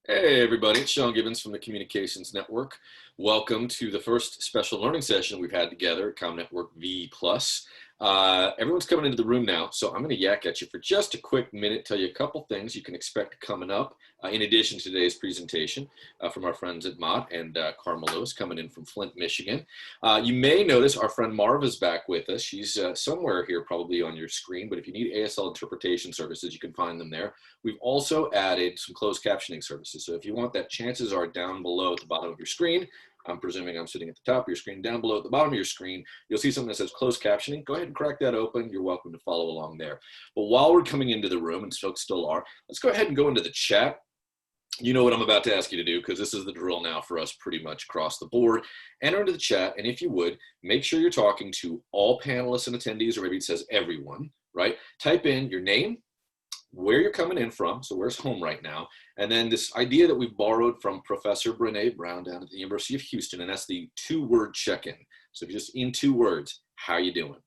Hey everybody, it's Sean Gibbons from the Communications Network. Welcome to the first special learning session we've had together at Com Network V+. Everyone's coming into the room now, so I'm going to yak at you for just a quick minute, tell you a couple things you can expect coming up in addition to today's presentation from our friends at Mott and Karma Lewis coming in from Flint, Michigan. You may notice our friend Marv is back with us. She's somewhere here probably on your screen, but if you need ASL interpretation services, you can find them there. We've also added some closed captioning services. So if you want that, chances are down below at the bottom of your screen. I'm presuming I'm sitting at the top of your screen. Down below at the bottom of your screen, you'll see something that says closed captioning. Go ahead and crack that open. You're welcome to follow along there. But while we're coming into the room, and folks still are, let's go ahead and go into the chat. You know what I'm about to ask you to do, because this is the drill now for us pretty much across the board. Enter into the chat, and if you would, make sure you're talking to all panelists and attendees, or maybe it says everyone, right? Type in your name, where you're coming in from, so where's home right now, and then this idea that we borrowed from Professor Brené Brown down at the University of Houston, and that's the two-word check-in. So just in 2 words, how you doing?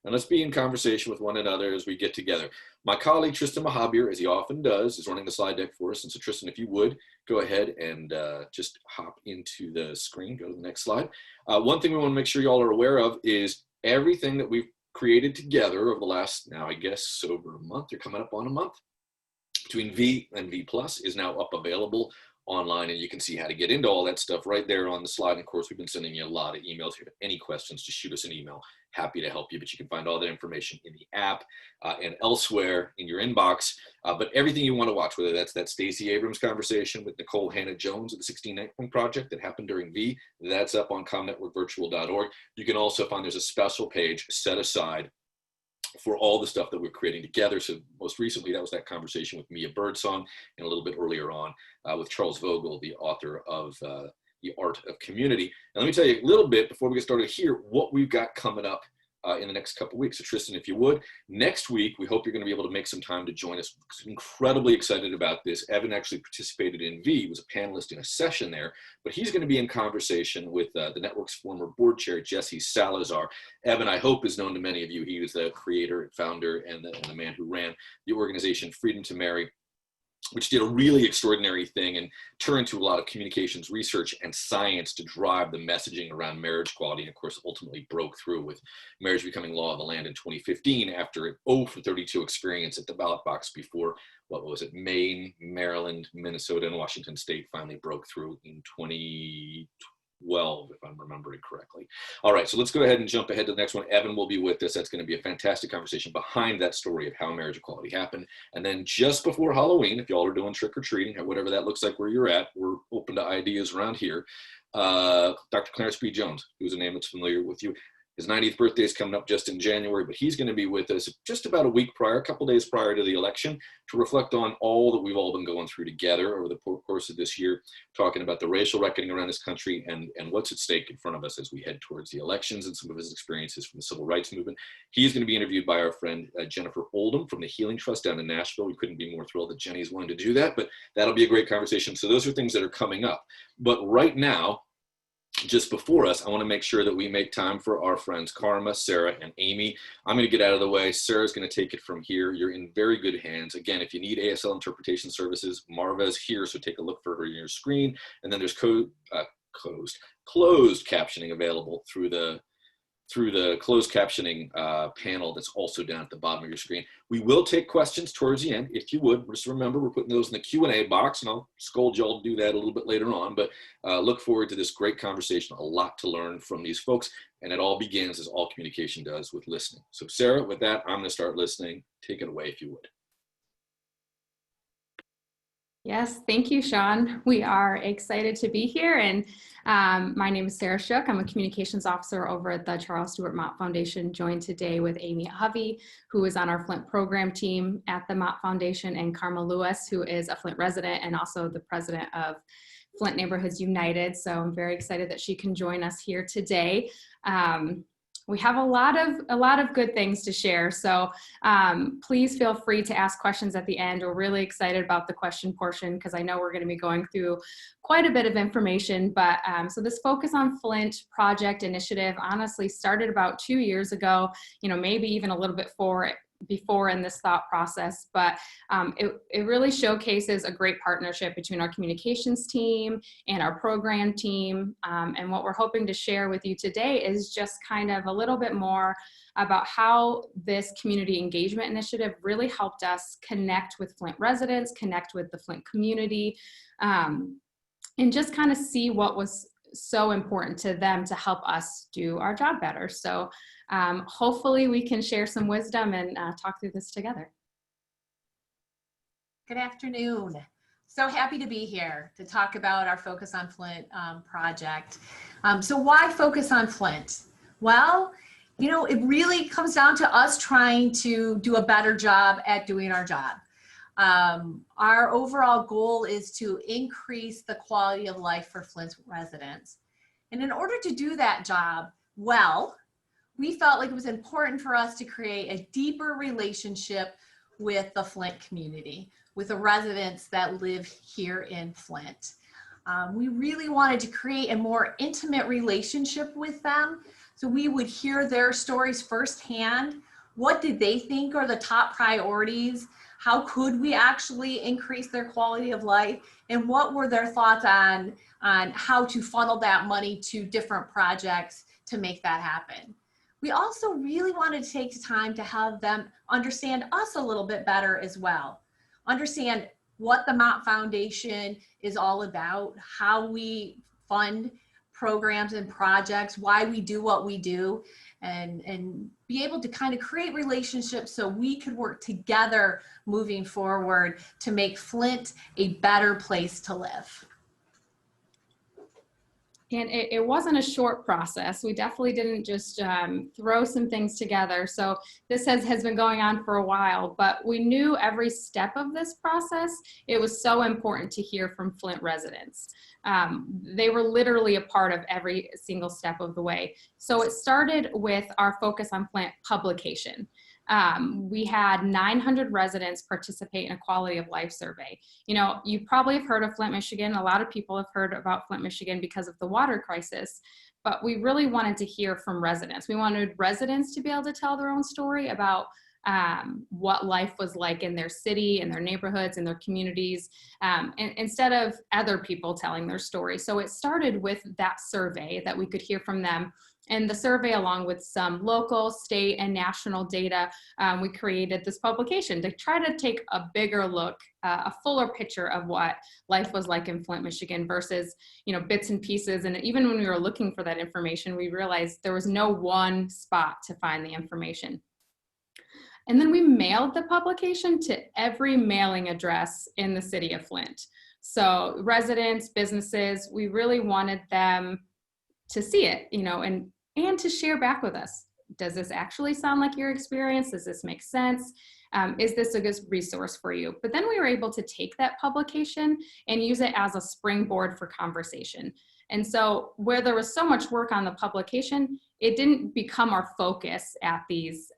And let's be in conversation with one another as we get together. My colleague Tristan Mahabir, as he often does, is running the slide deck for us. And so Tristan, if you would, go ahead and just hop into the screen, go to the next slide. One thing we want to make sure you all are aware of is everything that we've created together over the last, now I guess over a month, you're coming up on a month, between V and V Plus is now up available online, and you can see how to get into all that stuff right there on the slide. And of course, we've been sending you a lot of emails. If you have any questions, just shoot us an email. Happy to help you, but you can find all that information in the app and elsewhere in your inbox. But everything you want to watch, whether that's that Stacey Abrams conversation with Nicole Hannah-Jones of the 16 Night Point Project that happened during V, that's up on comnetworkvirtual.org. You can also find there's a special page set aside for all the stuff that we're creating together. So most recently, that was that conversation with Mia Birdsong, and a little bit earlier on with Charles Vogel, the author of The Art of Community. And let me tell you a little bit before we get started here, what we've got coming up in the next couple of weeks. So Tristan, if you would, next week, we hope you're going to be able to make some time to join us. Incredibly excited about this. Evan actually participated in V, was a panelist in a session there, but he's going to be in conversation with the network's former board chair, Jesse Salazar. Evan, I hope, is known to many of you. He was the creator, founder, and the man who ran the organization Freedom to Marry, which did a really extraordinary thing and turned to a lot of communications research and science to drive the messaging around marriage equality, and of course ultimately broke through with marriage becoming law of the land in 2015 after an 0 for 32 experience at the ballot box before, what was it, Maine, Maryland, Minnesota, and Washington State finally broke through in 2012, if I'm remembering correctly. All right, so let's go ahead and jump ahead to the next one. Evan will be with us. That's going to be a fantastic conversation behind that story of how marriage equality happened. And then just before Halloween, if y'all are doing trick-or-treating, or whatever that looks like where you're at, we're open to ideas around here. Dr. Clarence B. Jones, who's a name that's familiar with you. His 90th birthday is coming up just in January, but he's going to be with us just about a week prior, a couple days prior to the election, to reflect on all that we've all been going through together over the course of this year, talking about the racial reckoning around this country and what's at stake in front of us as we head towards the elections, and some of his experiences from the civil rights movement. He's going to be interviewed by our friend Jennifer Oldham from the Healing Trust down in Nashville. We couldn't be more thrilled that Jenny's willing to do that, but that'll be a great conversation. So those are things that are coming up. But right now, just before us, I want to make sure that we make time for our friends Karma, Sarah, and Amy. I'm going to get out of the way. Sarah's going to take it from here. You're in very good hands. Again, if you need ASL interpretation services, Marva's here, so take a look for her on your screen. And then there's closed captioning available through the closed captioning panel that's also down at the bottom of your screen. We will take questions towards the end, if you would. Just remember, we're putting those in the Q&A box, and I'll scold y'all to do that a little bit later on, but look forward to this great conversation. A lot to learn from these folks, and it all begins, as all communication does, with listening. So Sarah, with that, I'm gonna start listening. Take it away, if you would. Yes, thank you, Sean. We are excited to be here. And my name is Sarah Shook. I'm a communications officer over at the Charles Stewart Mott Foundation, joined today with Amy Hovey, who is on our Flint program team at the Mott Foundation, and Karma Lewis, who is a Flint resident and also the president of Flint Neighborhoods United. So I'm very excited that she can join us here today. We have a lot of good things to share. So please feel free to ask questions at the end. We're really excited about the question portion because I know we're going to be going through quite a bit of information. But so this Focus on Flint project initiative honestly started about 2 years ago, maybe even a little bit before in this thought process, but it really showcases a great partnership between our communications team and our program team. And what we're hoping to share with you today is just kind of a little bit more about how this community engagement initiative really helped us connect with Flint residents, connect with the Flint community, and just kind of see what was so important to them to help us do our job better. So hopefully we can share some wisdom and talk through this together. Good afternoon. So happy to be here to talk about our Focus on Flint project. So why focus on Flint? Well, you know, it really comes down to us trying to do a better job at doing our job. Our overall goal is to increase the quality of life for Flint residents. And in order to do that job well, we felt like it was important for us to create a deeper relationship with the Flint community, with the residents that live here in Flint. We really wanted to create a more intimate relationship with them, so we would hear their stories firsthand. What did they think are the top priorities? How could we actually increase their quality of life? And what were their thoughts on how to funnel that money to different projects to make that happen? We also really wanted to take time to have them understand us a little bit better as well. Understand what the Mott Foundation is all about, how we fund programs and projects, why we do what we do, and be able to kind of create relationships so we could work together moving forward to make Flint a better place to live. And it wasn't a short process. We definitely didn't just throw some things together. So this has been going on for a while, but we knew every step of this process, it was so important to hear from Flint residents. They were literally a part of every single step of the way. So it started with our Focus on Flint publication. We had 900 residents participate in a quality of life survey. You know, you probably have heard of Flint, Michigan. A lot of people have heard about Flint, Michigan because of the water crisis, but we really wanted to hear from residents. We wanted residents to be able to tell their own story about what life was like in their city, in their neighborhoods, in their communities, and instead of other people telling their story. So it started with that survey that we could hear from them. And the survey, along with some local, state, and national data, we created this publication to try to take a bigger look, a fuller picture of what life was like in Flint, Michigan versus, you know, bits and pieces. And even when we were looking for that information, we realized there was no one spot to find the information. And then we mailed the publication to every mailing address in the city of Flint. So residents, businesses, we really wanted them to see it, you know, and to share back with us. Does this actually sound like your experience? Does this make sense? Is this a good resource for you? But then we were able to take that publication and use it as a springboard for conversation. And so where there was so much work on the publication, it didn't become our focus at these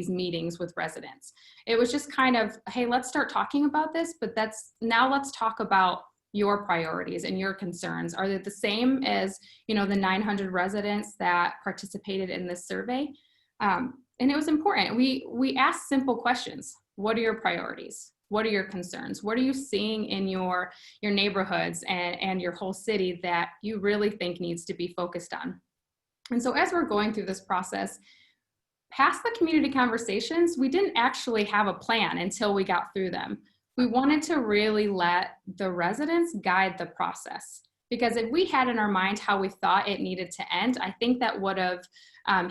meetings with residents. It was just kind of, hey, let's start talking about this, but now let's talk about your priorities and your concerns. Are they the same as, you know, the 900 residents that participated in this survey? And it was important. We asked simple questions. What are your priorities? What are your concerns? What are you seeing in your neighborhoods and your whole city that you really think needs to be focused on? And so as we're going through this process, past the community conversations, we didn't actually have a plan until we got through them. We wanted to really let the residents guide the process, because if we had in our mind how we thought it needed to end, I think that would have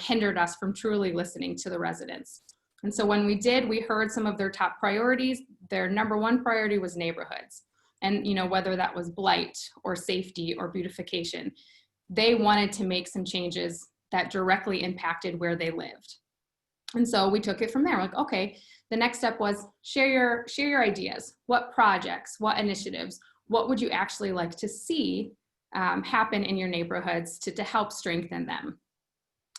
hindered us from truly listening to the residents. And so when we did, we heard some of their top priorities. Their number one priority was neighborhoods. And, you know, whether that was blight or safety or beautification, they wanted to make some changes that directly impacted where they lived. And so we took it from there. Like, okay, the next step was share your ideas. What projects, what initiatives, what would you actually like to see happen in your neighborhoods to help strengthen them?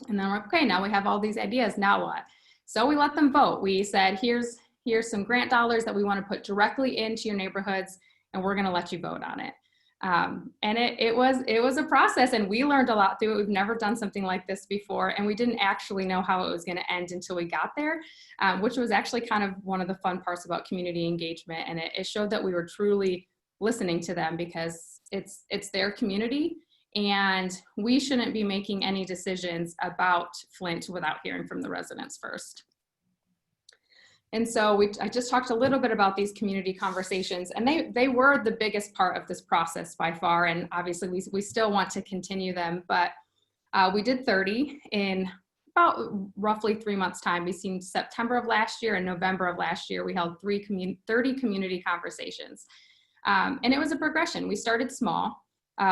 And then we're okay, now we have all these ideas, now what? So we let them vote. We said, here's some grant dollars that we want to put directly into your neighborhoods, and we're going to let you vote on it. And it was a process, and we learned a lot through it. We've never done something like this before, and we didn't actually know how it was going to end until we got there, which was actually kind of one of the fun parts about community engagement. And it showed that we were truly listening to them, because it's their community, and we shouldn't be making any decisions about Flint without hearing from the residents first. And so I just talked a little bit about these community conversations, and they were the biggest part of this process by far. And obviously we still want to continue them, but we did 30 in about roughly 3 months' time. Between September of last year and November of last year, we held 30 community conversations. And it was a progression. We started small.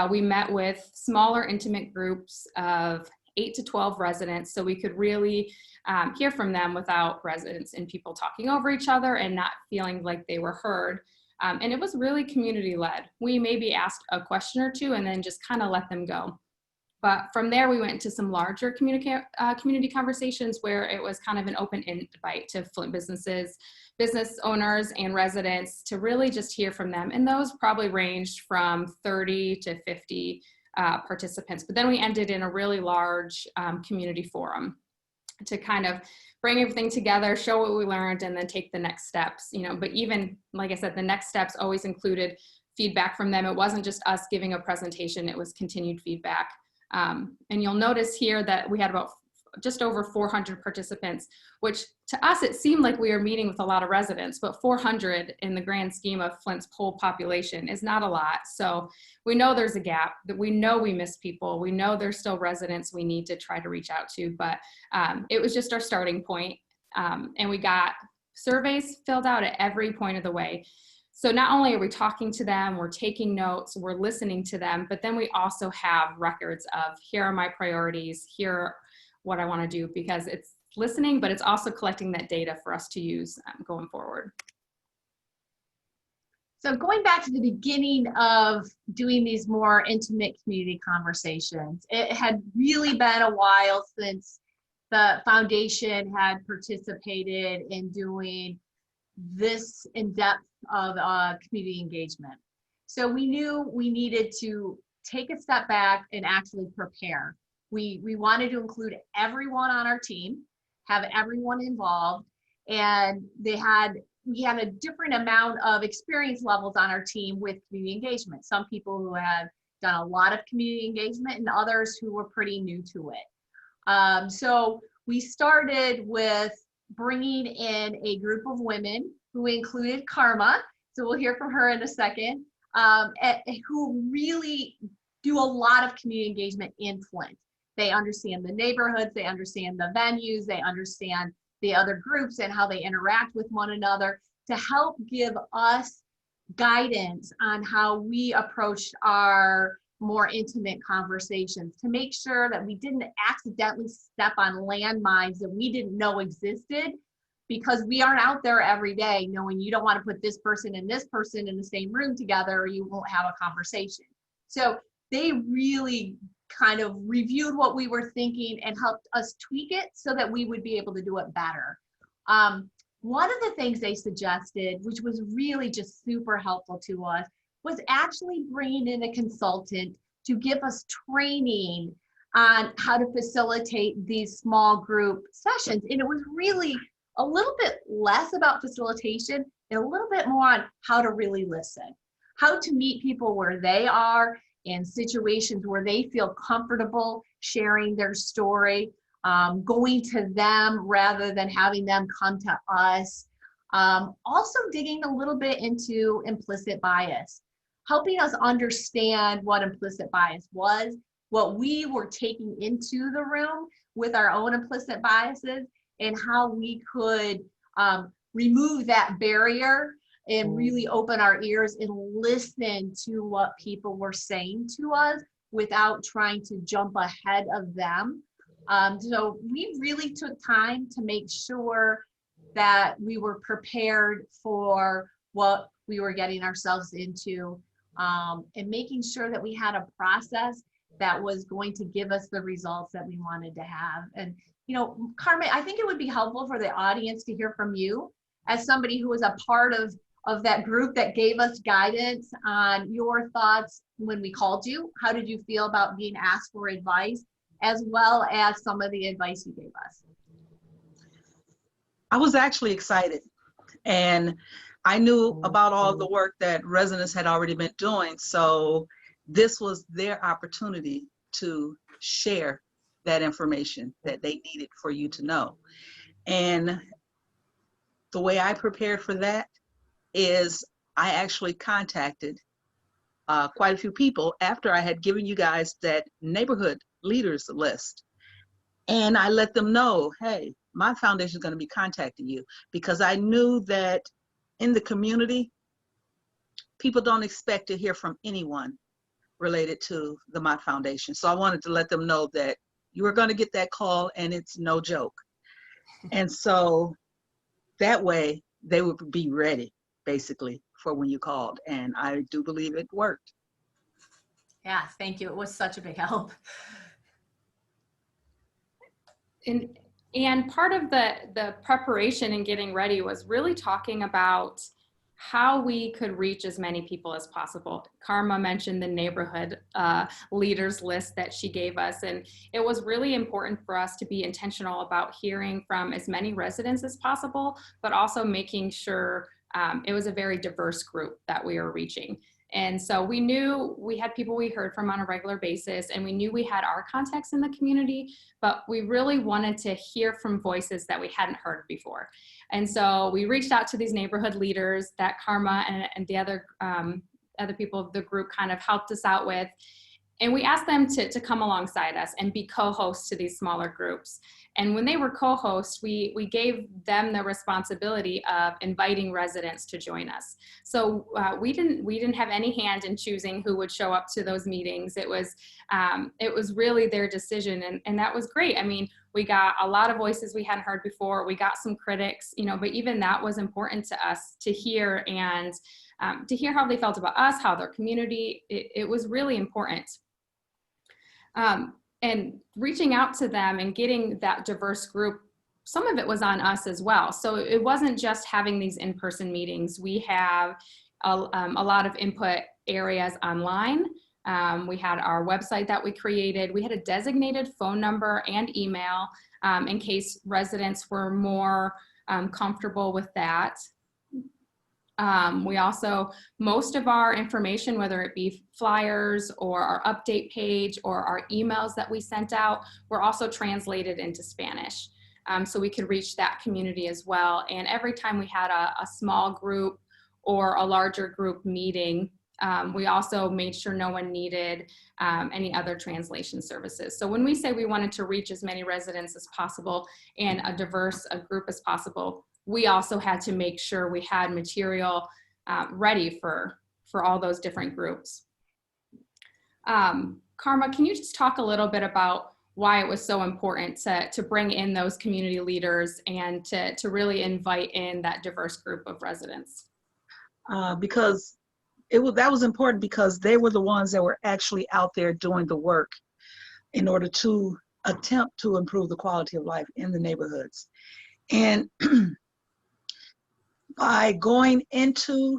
We met with smaller, intimate groups of 8 to 12 residents, so we could really hear from them without residents and people talking over each other and not feeling like they were heard. And it was really community-led. We maybe asked a question or two and then just kind of let them go. But from there, we went into some larger community conversations where it was kind of an open invite to Flint businesses, business owners, and residents to really just hear from them. And those probably ranged from 30 to 50 participants. But then we ended in a really large community forum to kind of bring everything together, show what we learned, and then take the next steps. But even, like I said, the next steps always included feedback from them. It wasn't just us giving a presentation, it was continued feedback. And you'll notice here that we had about just over 400 participants, which to us, it seemed like we were meeting with a lot of residents, but 400 in the grand scheme of Flint's whole population is not a lot. So we know there's a gap, that we know we miss people. We know there's still residents we need to try to reach out to, but it was just our starting point. And we got surveys filled out at every point of the way. So not only are we talking to them, we're taking notes, we're listening to them, but then we also have records of, here are my priorities, here are what I want to do, because it's listening, but it's also collecting that data for us to use going forward. So going back to the beginning of doing these more intimate community conversations, it had really been a while since the foundation had participated in doing this in-depth of community engagement. So we knew we needed to take a step back and actually prepare. We wanted to include everyone on our team, have everyone involved, and we had a different amount of experience levels on our team with community engagement. Some people who had done a lot of community engagement and others who were pretty new to it. So we started with bringing in a group of women who included Karma, so we'll hear from her in a second, who really do a lot of community engagement in Flint. They understand the neighborhoods, they understand the venues, they understand the other groups and how they interact with one another, to help give us guidance on how we approach our more intimate conversations, to make sure that we didn't accidentally step on landmines that we didn't know existed, because we aren't out there every day knowing you don't want to put this person and this person in the same room together or you won't have a conversation. So they really kind of reviewed what we were thinking and helped us tweak it so that we would be able to do it better. One of the things they suggested, which was really just super helpful to us, was actually bringing in a consultant to give us training on how to facilitate these small group sessions. And it was really a little bit less about facilitation and a little bit more on how to really listen, how to meet people where they are in situations where they feel comfortable sharing their story, going to them rather than having them come to us. Also digging a little bit into implicit bias, helping us understand what implicit bias was, what we were taking into the room with our own implicit biases, and how we could remove that barrier and really open our ears and listen to what people were saying to us without trying to jump ahead of them. So we really took time to make sure that we were prepared for what we were getting ourselves into, and making sure that we had a process that was going to give us the results that we wanted to have. And, you know, Carmen, I think it would be helpful for the audience to hear from you as somebody who was a part of of that group that gave us guidance on your thoughts when we called you. How did you feel about being asked for advice, as well as some of the advice you gave us? I was actually excited, and I knew about all the work that residents had already been doing, so this was their opportunity to share that information that they needed for you to know. And the way I prepared for that is I actually contacted quite a few people after I had given you guys that neighborhood leaders list. And I let them know, hey, my foundation is going to be contacting you, because I knew that in the community, people don't expect to hear from anyone related to the Mott Foundation. So I wanted to let them know that you were going to get that call, and it's no joke. And so that way they would be ready, basically, for when you called. And I do believe it worked. Yeah, thank you. It was such a big help. And part of the preparation and getting ready was really talking about how we could reach as many people as possible. Karma mentioned the neighborhood leaders list that she gave us, and it was really important for us to be intentional about hearing from as many residents as possible, but also making sure it was a very diverse group that we were reaching. And so we knew we had people we heard from on a regular basis, and we knew we had our contacts in the community, but we really wanted to hear from voices that we hadn't heard before. And so we reached out to these neighborhood leaders that Karma and the other people of the group kind of helped us out with. And we asked them to come alongside us and be co-hosts to these smaller groups. And when they were co-hosts, we gave them the responsibility of inviting residents to join us. So we didn't have any hand in choosing who would show up to those meetings. It was really their decision, and that was great. I mean, we got a lot of voices we hadn't heard before. We got some critics, but even that was important to us to hear, and to hear how they felt about us, how their community. It was really important. And reaching out to them and getting that diverse group, some of it was on us as well. So it wasn't just having these in-person meetings. We have a lot of input areas online. We had our website that we created. We had a designated phone number and email in case residents were more comfortable with that. We also, most of our information, whether it be flyers or our update page or our emails that we sent out, were also translated into Spanish. So we could reach that community as well. And every time we had a small group or a larger group meeting, we also made sure no one needed any other translation services. So when we say we wanted to reach as many residents as possible and a diverse group as possible, we also had to make sure we had material ready for all those different groups. Karma, can you just talk a little bit about why it was so important to bring in those community leaders and to really invite in that diverse group of residents? Because that was important, because they were the ones that were actually out there doing the work in order to attempt to improve the quality of life in the neighborhoods. And by going into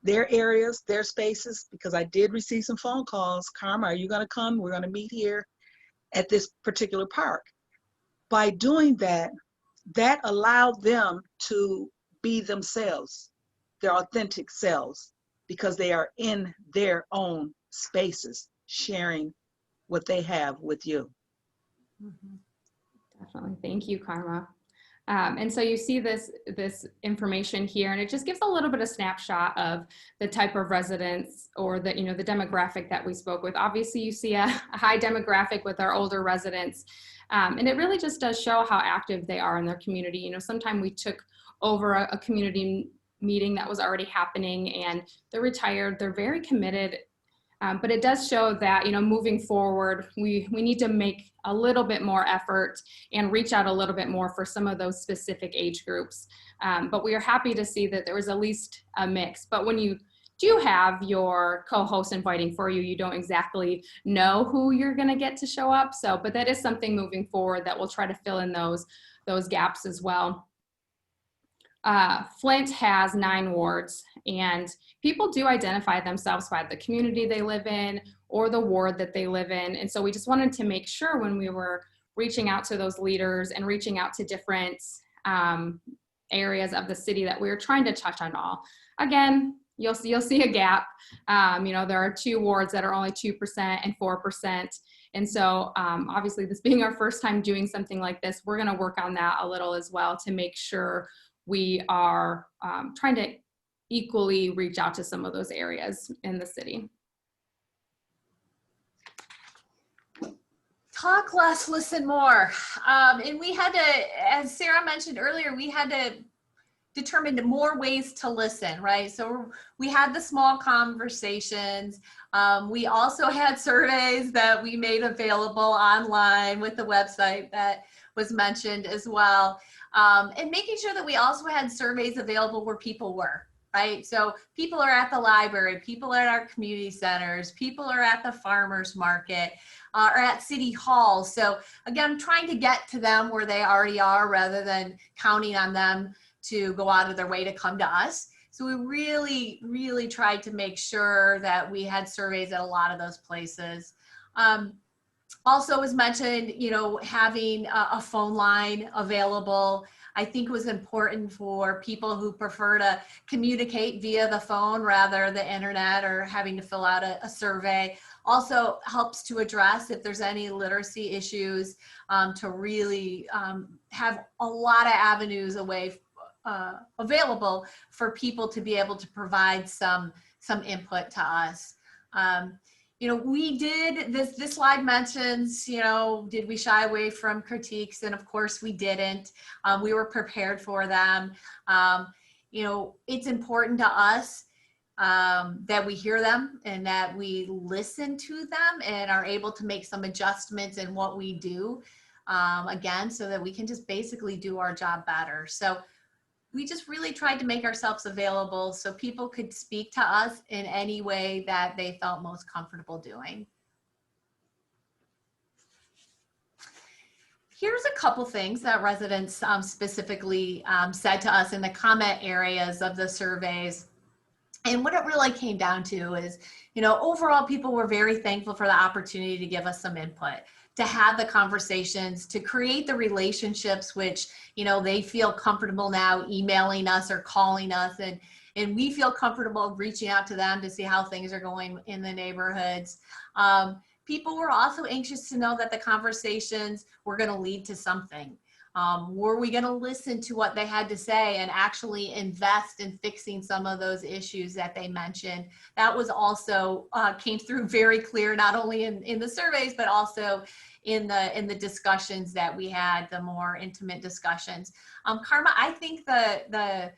their areas, their spaces, because I did receive some phone calls, Karma, are you going to come? We're going to meet here at this particular park. By doing that, that allowed them to be themselves, their authentic selves, because they are in their own spaces, sharing what they have with you. Mm-hmm. Definitely. Thank you, Karma. And so you see this information here, and it just gives a little bit of snapshot of the type of residents or the demographic that we spoke with. Obviously, you see a high demographic with our older residents, and it really just does show how active they are in their community. Sometime we took over a community meeting that was already happening, and they're retired. They're very committed. But it does show that, moving forward, we need to make a little bit more effort and reach out a little bit more for some of those specific age groups. But we are happy to see that there was at least a mix. But when you do have your co-host inviting for you, you don't exactly know who you're going to get to show up. But that is something moving forward that we'll try to fill in those gaps as well. Flint has 9 wards, and people do identify themselves by the community they live in or the ward that they live in. And so we just wanted to make sure when we were reaching out to those leaders and reaching out to different areas of the city that we were trying to touch on all. Again, you'll see a gap. There are 2 wards that are only 2% and 4%. And so obviously this being our first time doing something like this, we're going to work on that a little as well to make sure we are trying to equally reach out to some of those areas in the city. Talk less, listen more. And we had to, as Sarah mentioned earlier, we had to determine more ways to listen, right? So we had the small conversations. We also had surveys that we made available online with the website that was mentioned as well. And making sure that we also had surveys available where people were, right? So people are at the library, people are at our community centers, people are at the farmers market, or at City Hall. So again, trying to get to them where they already are rather than counting on them to go out of their way to come to us. So we really, really tried to make sure that we had surveys at a lot of those places. Also, as mentioned, having a phone line available, I think was important for people who prefer to communicate via the phone rather the internet or having to fill out a survey. Also helps to address if there's any literacy issues, to really have a lot of avenues available for people to be able to provide some input to us. We did this slide mentions, did we shy away from critiques? And of course we didn't. We were prepared for them. It's important to us that we hear them and that we listen to them and are able to make some adjustments in what we do, again, so that we can just basically do our job better. So we just really tried to make ourselves available so people could speak to us in any way that they felt most comfortable doing. Here's a couple things that residents specifically said to us in the comment areas of the surveys. And what it really came down to is, overall people were very thankful for the opportunity to give us some input, to have the conversations, to create the relationships, which, they feel comfortable now emailing us or calling us, and we feel comfortable reaching out to them to see how things are going in the neighborhoods. People were also anxious to know that the conversations were going to lead to something. Were we going to listen to what they had to say and actually invest in fixing some of those issues that they mentioned? That was also came through very clear, not only in the surveys, but also in the discussions that we had, the more intimate discussions. Karma, I think the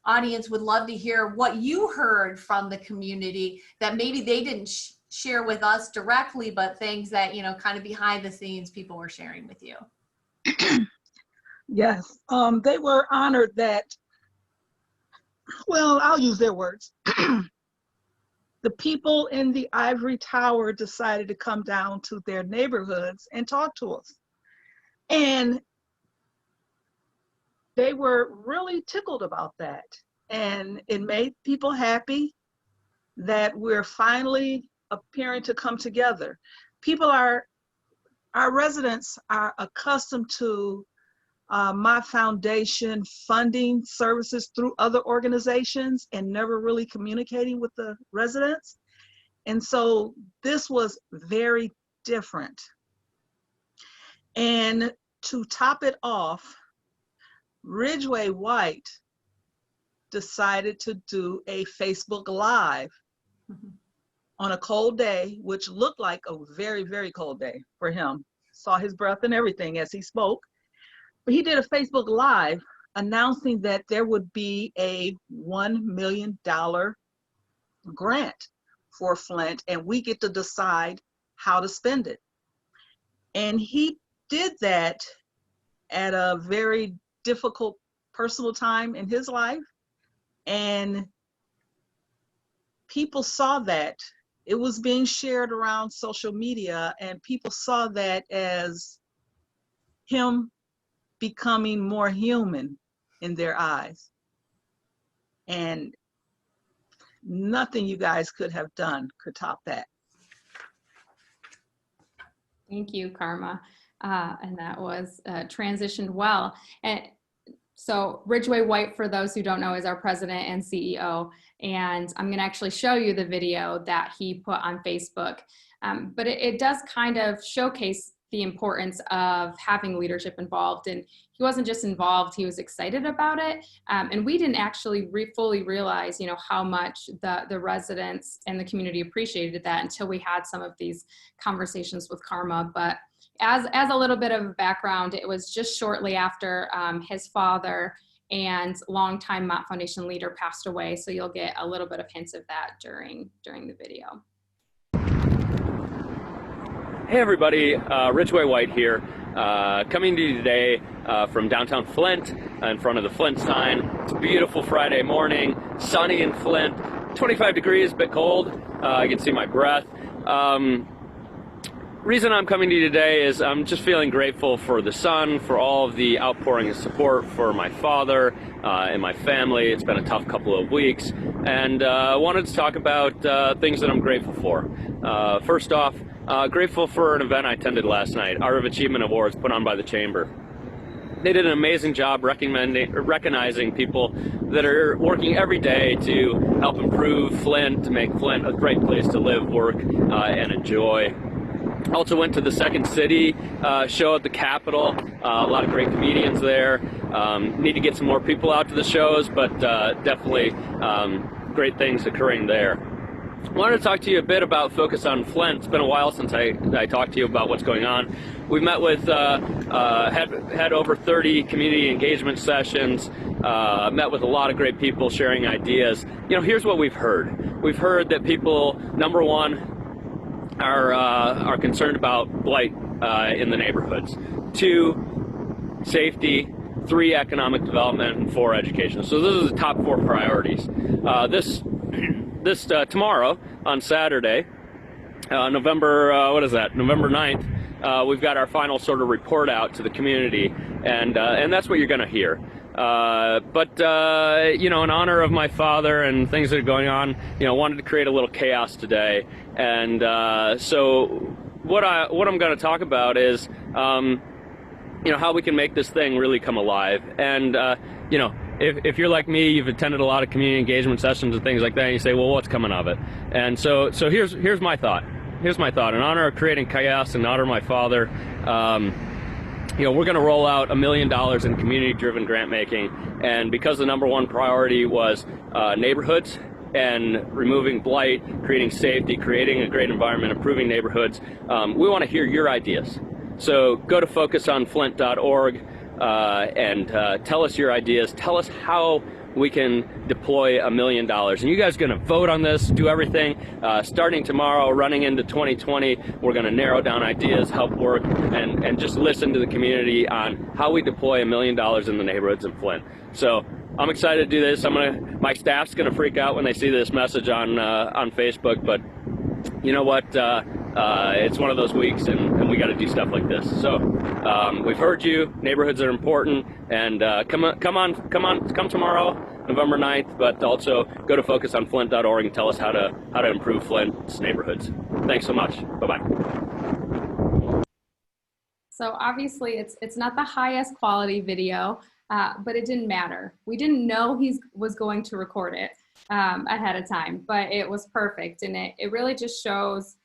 audience would love to hear what you heard from the community that maybe they didn't share with us directly, but things that, kind of behind the scenes people were sharing with you. Yes, they were honored that, well, I'll use their words. The people in the ivory tower decided to come down to their neighborhoods and talk to us. And they were really tickled about that. And it made people happy that we're finally appearing to come together. Our residents are accustomed to my foundation funding services through other organizations and never really communicating with the residents. And so this was very different. And to top it off, Ridgeway White decided to do a Facebook Live on a cold day, which looked like a very, very cold day for him. Saw his breath and everything as he spoke. But he did a Facebook Live announcing that there would be a $1 million grant for Flint, and we get to decide how to spend it. And he did that at a very difficult personal time in his life. And people saw that. It was being shared around social media, and people saw that as him becoming more human in their eyes. And nothing you guys could have done could top that. Thank you, Karma. And that was transitioned well. And so Ridgway White, for those who don't know, is our president and CEO. And I'm going to actually show you the video that he put on Facebook. But it does kind of showcase the importance of having leadership involved. And he wasn't just involved, he was excited about it. And we didn't actually fully realize, how much the residents and the community appreciated that until we had some of these conversations with Karma. But as a little bit of a background, it was just shortly after his father and longtime Mott Foundation leader passed away. So you'll get a little bit of hints of that during the video. Hey everybody, Ridgway White here, coming to you today from downtown Flint, in front of the Flint sign. It's a beautiful Friday morning, sunny in Flint, 25 degrees, a bit cold. You can see my breath. Reason I'm coming to you today is I'm just feeling grateful for the sun, for all of the outpouring of support for my father and my family. It's been a tough couple of weeks, and I wanted to talk about things that I'm grateful for. First off, grateful for an event I attended last night, Art of Achievement Awards put on by the Chamber. They did an amazing job recognizing people that are working every day to help improve Flint, to make Flint a great place to live, work, and enjoy. Also went to the Second City show at the Capitol. A lot of great comedians there. Need to get some more people out to the shows, but definitely great things occurring there. I wanted to talk to you a bit about Focus on Flint. It's been a while since I talked to you about what's going on. We've met with, had over 30 community engagement sessions, met with a lot of great people sharing ideas. Here's what we've heard. We've heard that people, number one, are concerned about blight in the neighborhoods. 2, safety. 3, economic development. And 4, education. So those are the top 4 priorities. This tomorrow on Saturday, November 9th, we've got our final sort of report out to the community, and that's what you're going to hear. But in honor of my father and things that are going on, wanted to create a little chaos today. And so what I'm going to talk about is how we can make this thing really come alive. And if you're like me, you've attended a lot of community engagement sessions and things like that, and you say, well, what's coming of it? And so here's my thought. Here's my thought. In honor of creating chaos, in honor of my father, we're going to roll out $1 million in community-driven grant making. And because the number 1 priority was neighborhoods and removing blight, creating safety, creating a great environment, improving neighborhoods, we want to hear your ideas. So go to focusonflint.org. And tell us your ideas. Tell us how we can deploy $1 million. And you guys are going to vote on this, do everything. Starting tomorrow, running into 2020, we're going to narrow down ideas, help work, and just listen to the community on how we deploy $1 million in the neighborhoods in Flint. So I'm excited to do this. My staff's going to freak out when they see this message on Facebook, but you know what? It's one of those weeks, and we got to do stuff like this. So we've heard you. Neighborhoods are important, and come tomorrow, November 9th. But also go to focusonflint.org and tell us how to improve Flint's neighborhoods. Thanks so much. Bye bye. So obviously it's not the highest quality video, but it didn't matter. We didn't know he was going to record it ahead of time, but it was perfect, and it really just shows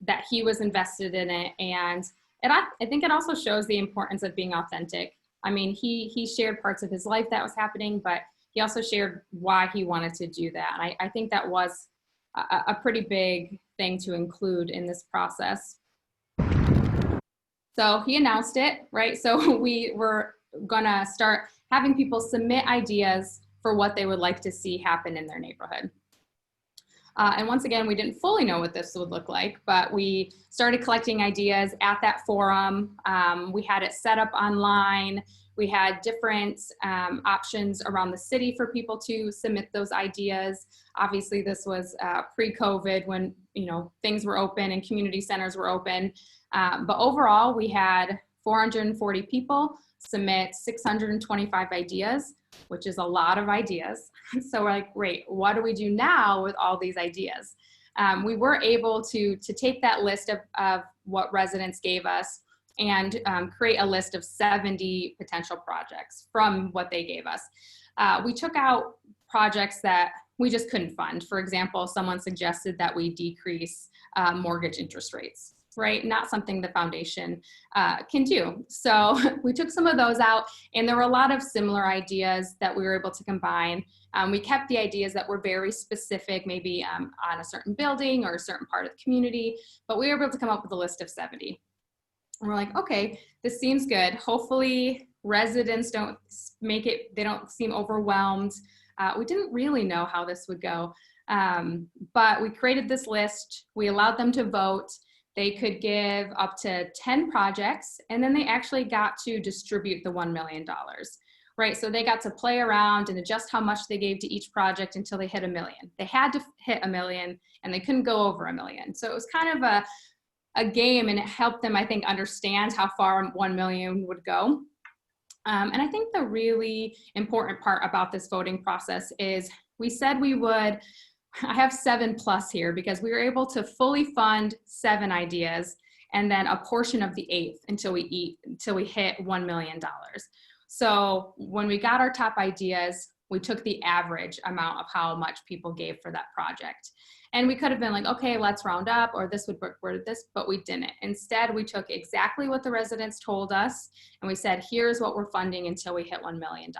that he was invested in it. And I think it also shows the importance of being authentic. I mean, he shared parts of his life that was happening, but he also shared why he wanted to do that. And I think that was a pretty big thing to include in this process. So he announced it, right? So we were gonna start having people submit ideas for what they would like to see happen in their neighborhood. And once again, we didn't fully know what this would look like, but we started collecting ideas at that forum. We had it set up online. We had different options around the city for people to submit those ideas. Obviously, this was pre-COVID when things were open and community centers were open. But overall, we had 440 people submit 625 ideas, which is a lot of ideas. So we're like, great, what do we do now with all these ideas? We were able to take that list of what residents gave us and create a list of 70 potential projects from what they gave us. We took out projects that we just couldn't fund. For example, someone suggested that we decrease mortgage interest rates, right? Not something the foundation can do. So we took some of those out, and there were a lot of similar ideas that we were able to combine. We kept the ideas that were very specific, maybe on a certain building or a certain part of the community, but we were able to come up with a list of 70. And we're like, okay, this seems good. Hopefully residents don't they don't seem overwhelmed. We didn't really know how this would go, but we created this list. We allowed them to vote. They could give up to 10 projects, and then they actually got to distribute the $1 million, right? So they got to play around and adjust how much they gave to each project until they hit $1 million. They had to hit $1 million, and they couldn't go over $1 million. So it was kind of a game, and it helped them, I think, understand how far 1 million would go. And I think the really important part about this voting process is we said we would, I have 7+ here because we were able to fully fund 7 ideas and then a portion of the 8th until we hit $1 million. So when we got our top ideas, we took the average amount of how much people gave for that project. And we could have been like, okay, let's round up, or this would work for this, but we didn't. Instead, we took exactly what the residents told us, and we said, here's what we're funding until we hit $1 million.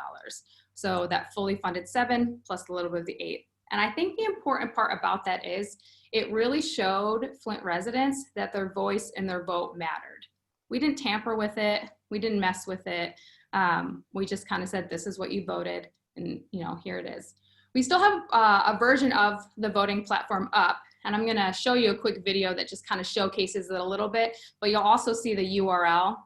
So that fully funded 7 plus a little bit of the 8. And I think the important part about that is it really showed Flint residents that their voice and their vote mattered. We didn't tamper with it. We didn't mess with it. We just kind of said, this is what you voted, and here it is. We still have a version of the voting platform up, and I'm going to show you a quick video that just kind of showcases it a little bit, but you'll also see the URL.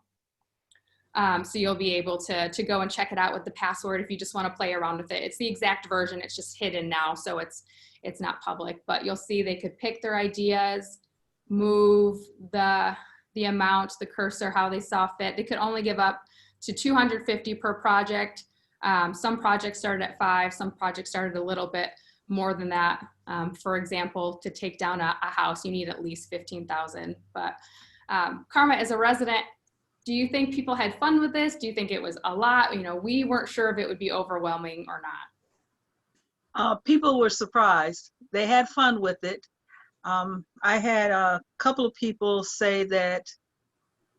So you'll be able to go and check it out with the password if you just want to play around with it. It's the exact version, it's just hidden now, so it's not public, but you'll see they could pick their ideas, move the amount, the cursor, how they saw fit. They could only give up to 250 per project. Some projects started at 5, some projects started a little bit more than that. For example, to take down a house, you need at least 15,000. But Karma, as a resident, do you think people had fun with this? Do you think it was a lot? We weren't sure if it would be overwhelming or not. People were surprised. They had fun with it. I had a couple of people say that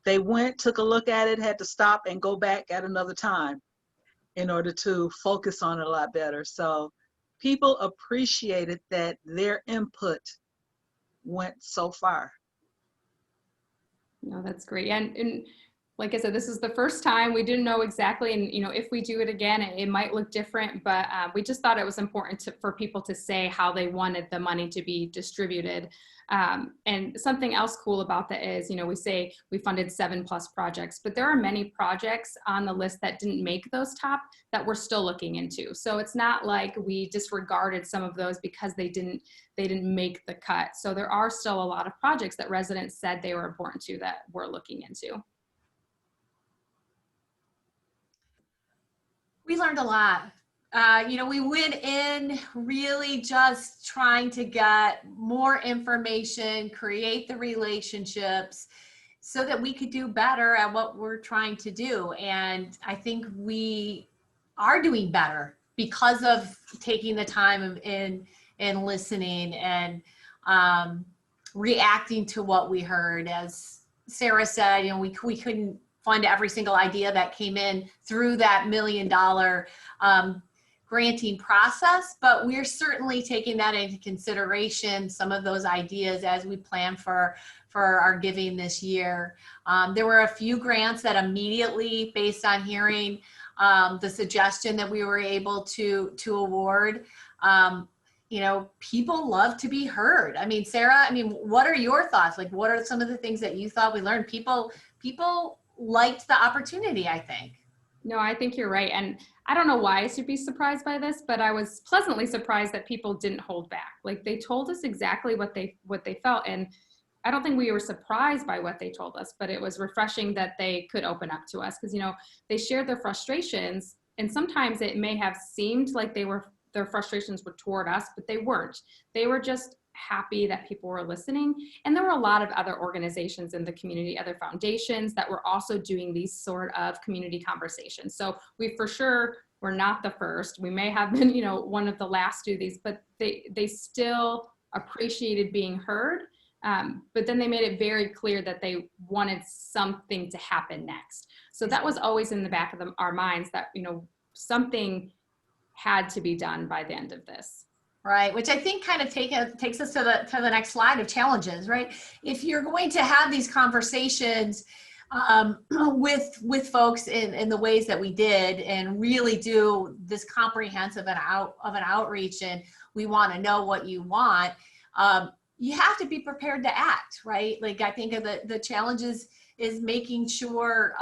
they went, took a look at it, had to stop and go back at another time in order to focus on it a lot better. So people appreciated that their input went so far. No, that's great. And like I said, this is the first time. We didn't know exactly, and if we do it again, it might look different, but we just thought it was important for people to say how they wanted the money to be distributed. And something else cool about that is, we say we funded 7+ projects, but there are many projects on the list that didn't make those top that we're still looking into. So it's not like we disregarded some of those because they didn't make the cut. So there are still a lot of projects that residents said they were important to that we're looking into. We learned a lot. We went in really just trying to get more information, create the relationships so that we could do better at what we're trying to do. And I think we are doing better because of taking the time and listening and reacting to what we heard. As Sarah said, we couldn't fund every single idea that came in through that $1 million granting process, but we're certainly taking that into consideration, some of those ideas as we plan for our giving this year. There were a few grants that immediately, based on hearing the suggestion that we were able to award, people love to be heard. Sarah, what are your thoughts? Like, what are some of the things that you thought we learned? People liked the opportunity, I think. No, I think you're right. And I don't know why I should be surprised by this, but I was pleasantly surprised that people didn't hold back. Like, they told us exactly what they felt. And I don't think we were surprised by what they told us, but it was refreshing that they could open up to us, because, they shared their frustrations, and sometimes it may have seemed like their frustrations were toward us, but they weren't. They were just happy that people were listening. And there were a lot of other organizations in the community, other foundations that were also doing these sort of community conversations. So we for sure were not the first. We may have been, one of the last to do these, but they still appreciated being heard. But then they made it very clear that they wanted something to happen next. So that was always in the back of our minds, that, something had to be done by the end of this. Right, which I think kind of takes us to the next slide of challenges, right? If you're going to have these conversations with folks in the ways that we did, and really do this comprehensive of an outreach, and we want to know what you want, you have to be prepared to act, right? Like, I think of the challenges is making sure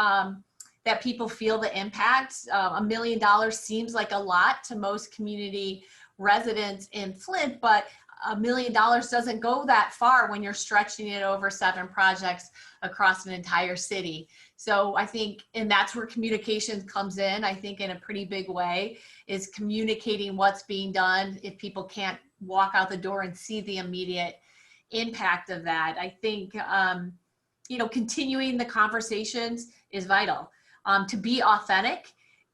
that people feel the impact. $1 million seems like a lot to most community residents in Flint, but $1 million doesn't go that far when you're stretching it over 7 projects across an entire city. So I think, and that's where communication comes in, I think, in a pretty big way, is communicating what's being done if people can't walk out the door and see the immediate impact of that. I think, continuing the conversations is vital. To be authentic,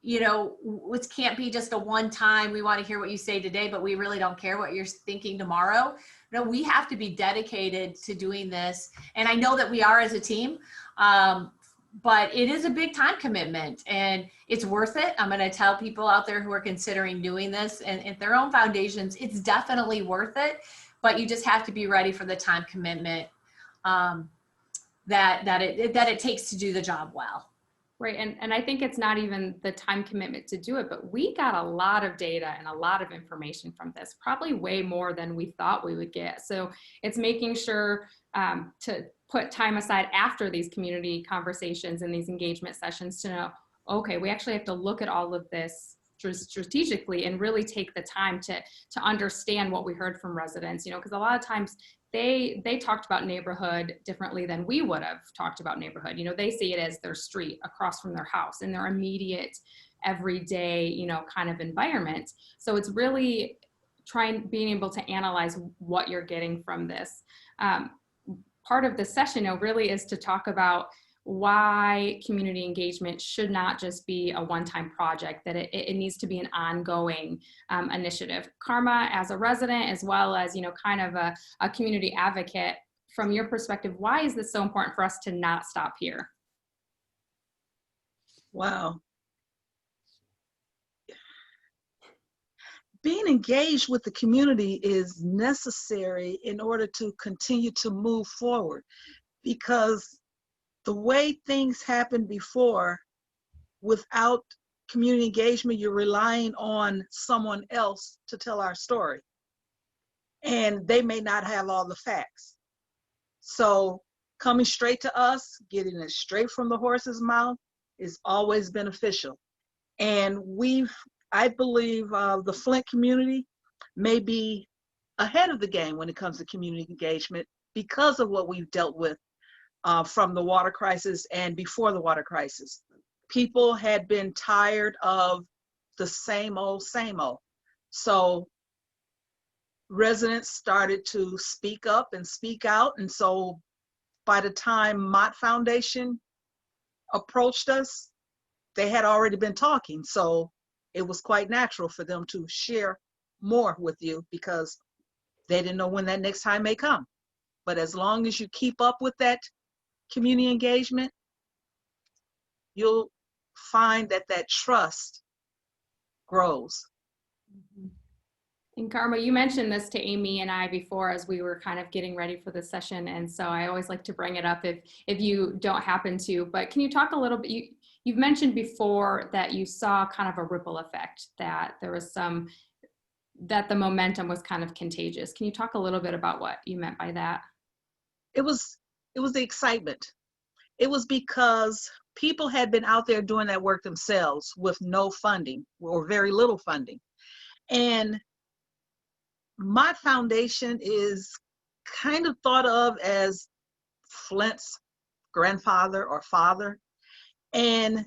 it can't be just a one time, we want to hear what you say today, but we really don't care what you're thinking tomorrow. No, we have to be dedicated to doing this. And I know that we are as a team, but it is a big time commitment, and it's worth it. I'm going to tell people out there who are considering doing this and at their own foundations, it's definitely worth it, but you just have to be ready for the time commitment that it takes to do the job well. Right, and I think it's not even the time commitment to do it, but we got a lot of data and a lot of information from this, probably way more than we thought we would get. So it's making sure to put time aside after these community conversations and these engagement sessions to know, okay, we actually have to look at all of this strategically and really take the time to understand what we heard from residents, because a lot of times they talked about neighborhood differently than we would have talked about neighborhood. They see it as their street across from their house and their immediate everyday, kind of environment. So it's really being able to analyze what you're getting from this. Part of the session, really is to talk about why community engagement should not just be a one-time project, that it needs to be an ongoing initiative. Karma, as a resident, as well as, kind of a community advocate, from your perspective, why is this so important for us to not stop here? Wow. Being engaged with the community is necessary in order to continue to move forward, because the way things happened before, without community engagement, you're relying on someone else to tell our story, and they may not have all the facts. So coming straight to us, getting it straight from the horse's mouth, is always beneficial. And I believe the Flint community may be ahead of the game when it comes to community engagement, because of what we've dealt with from the water crisis and before the water crisis. People had been tired of the same old, same old. So residents started to speak up and speak out. And so by the time Mott Foundation approached us, they had already been talking. So it was quite natural for them to share more with you, because they didn't know when that next time may come. But as long as you keep up with that community engagement, you'll find that trust grows. And Karma, you mentioned this to Amy and I before as we were kind of getting ready for the session, and so I always like to bring it up if you don't happen to, but can you talk a little bit, you've mentioned before that you saw kind of a ripple effect, that there was that the momentum was kind of contagious. Can you talk a little bit about what you meant by that? It was the excitement. It was because people had been out there doing that work themselves with no funding or very little funding. And my foundation is kind of thought of as Flint's grandfather or father. And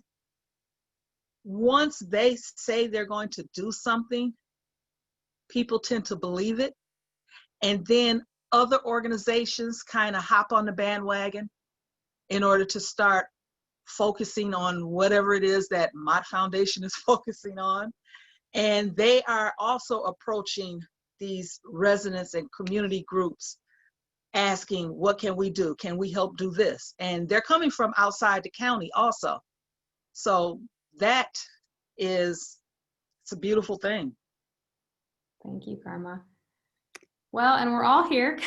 once they say they're going to do something, people tend to believe it. And then other organizations kind of hop on the bandwagon in order to start focusing on whatever it is that my foundation is focusing on. And they are also approaching these residents and community groups asking, what can we do? Can we help do this? And they're coming from outside the county also. So that it's a beautiful thing. Thank you, Karma. Well, and we're all here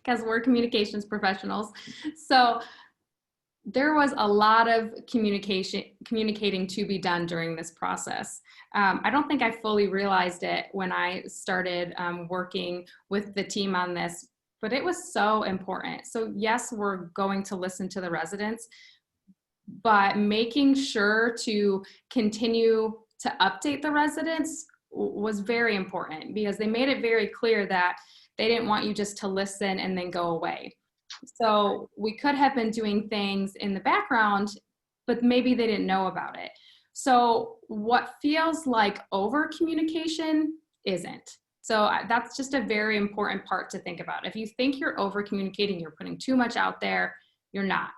because we're communications professionals. So there was a lot of communicating to be done during this process. I don't think I fully realized it when I started working with the team on this, but it was so important. So yes, we're going to listen to the residents, but making sure to continue to update the residents was very important, because they made it very clear that they didn't want you just to listen and then go away. So we could have been doing things in the background, but maybe they didn't know about it. So what feels like over communication isn't. So that's just a very important part to think about. If you think you're over communicating, you're putting too much out there, you're not.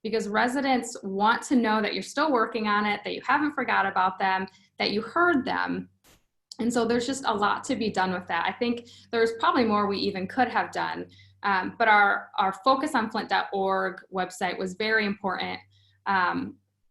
Because residents want to know that you're still working on it, that you haven't forgot about them, that you heard them. And so there's just a lot to be done with that. I think there's probably more we even could have done. But our focus on Flint.org website was very important.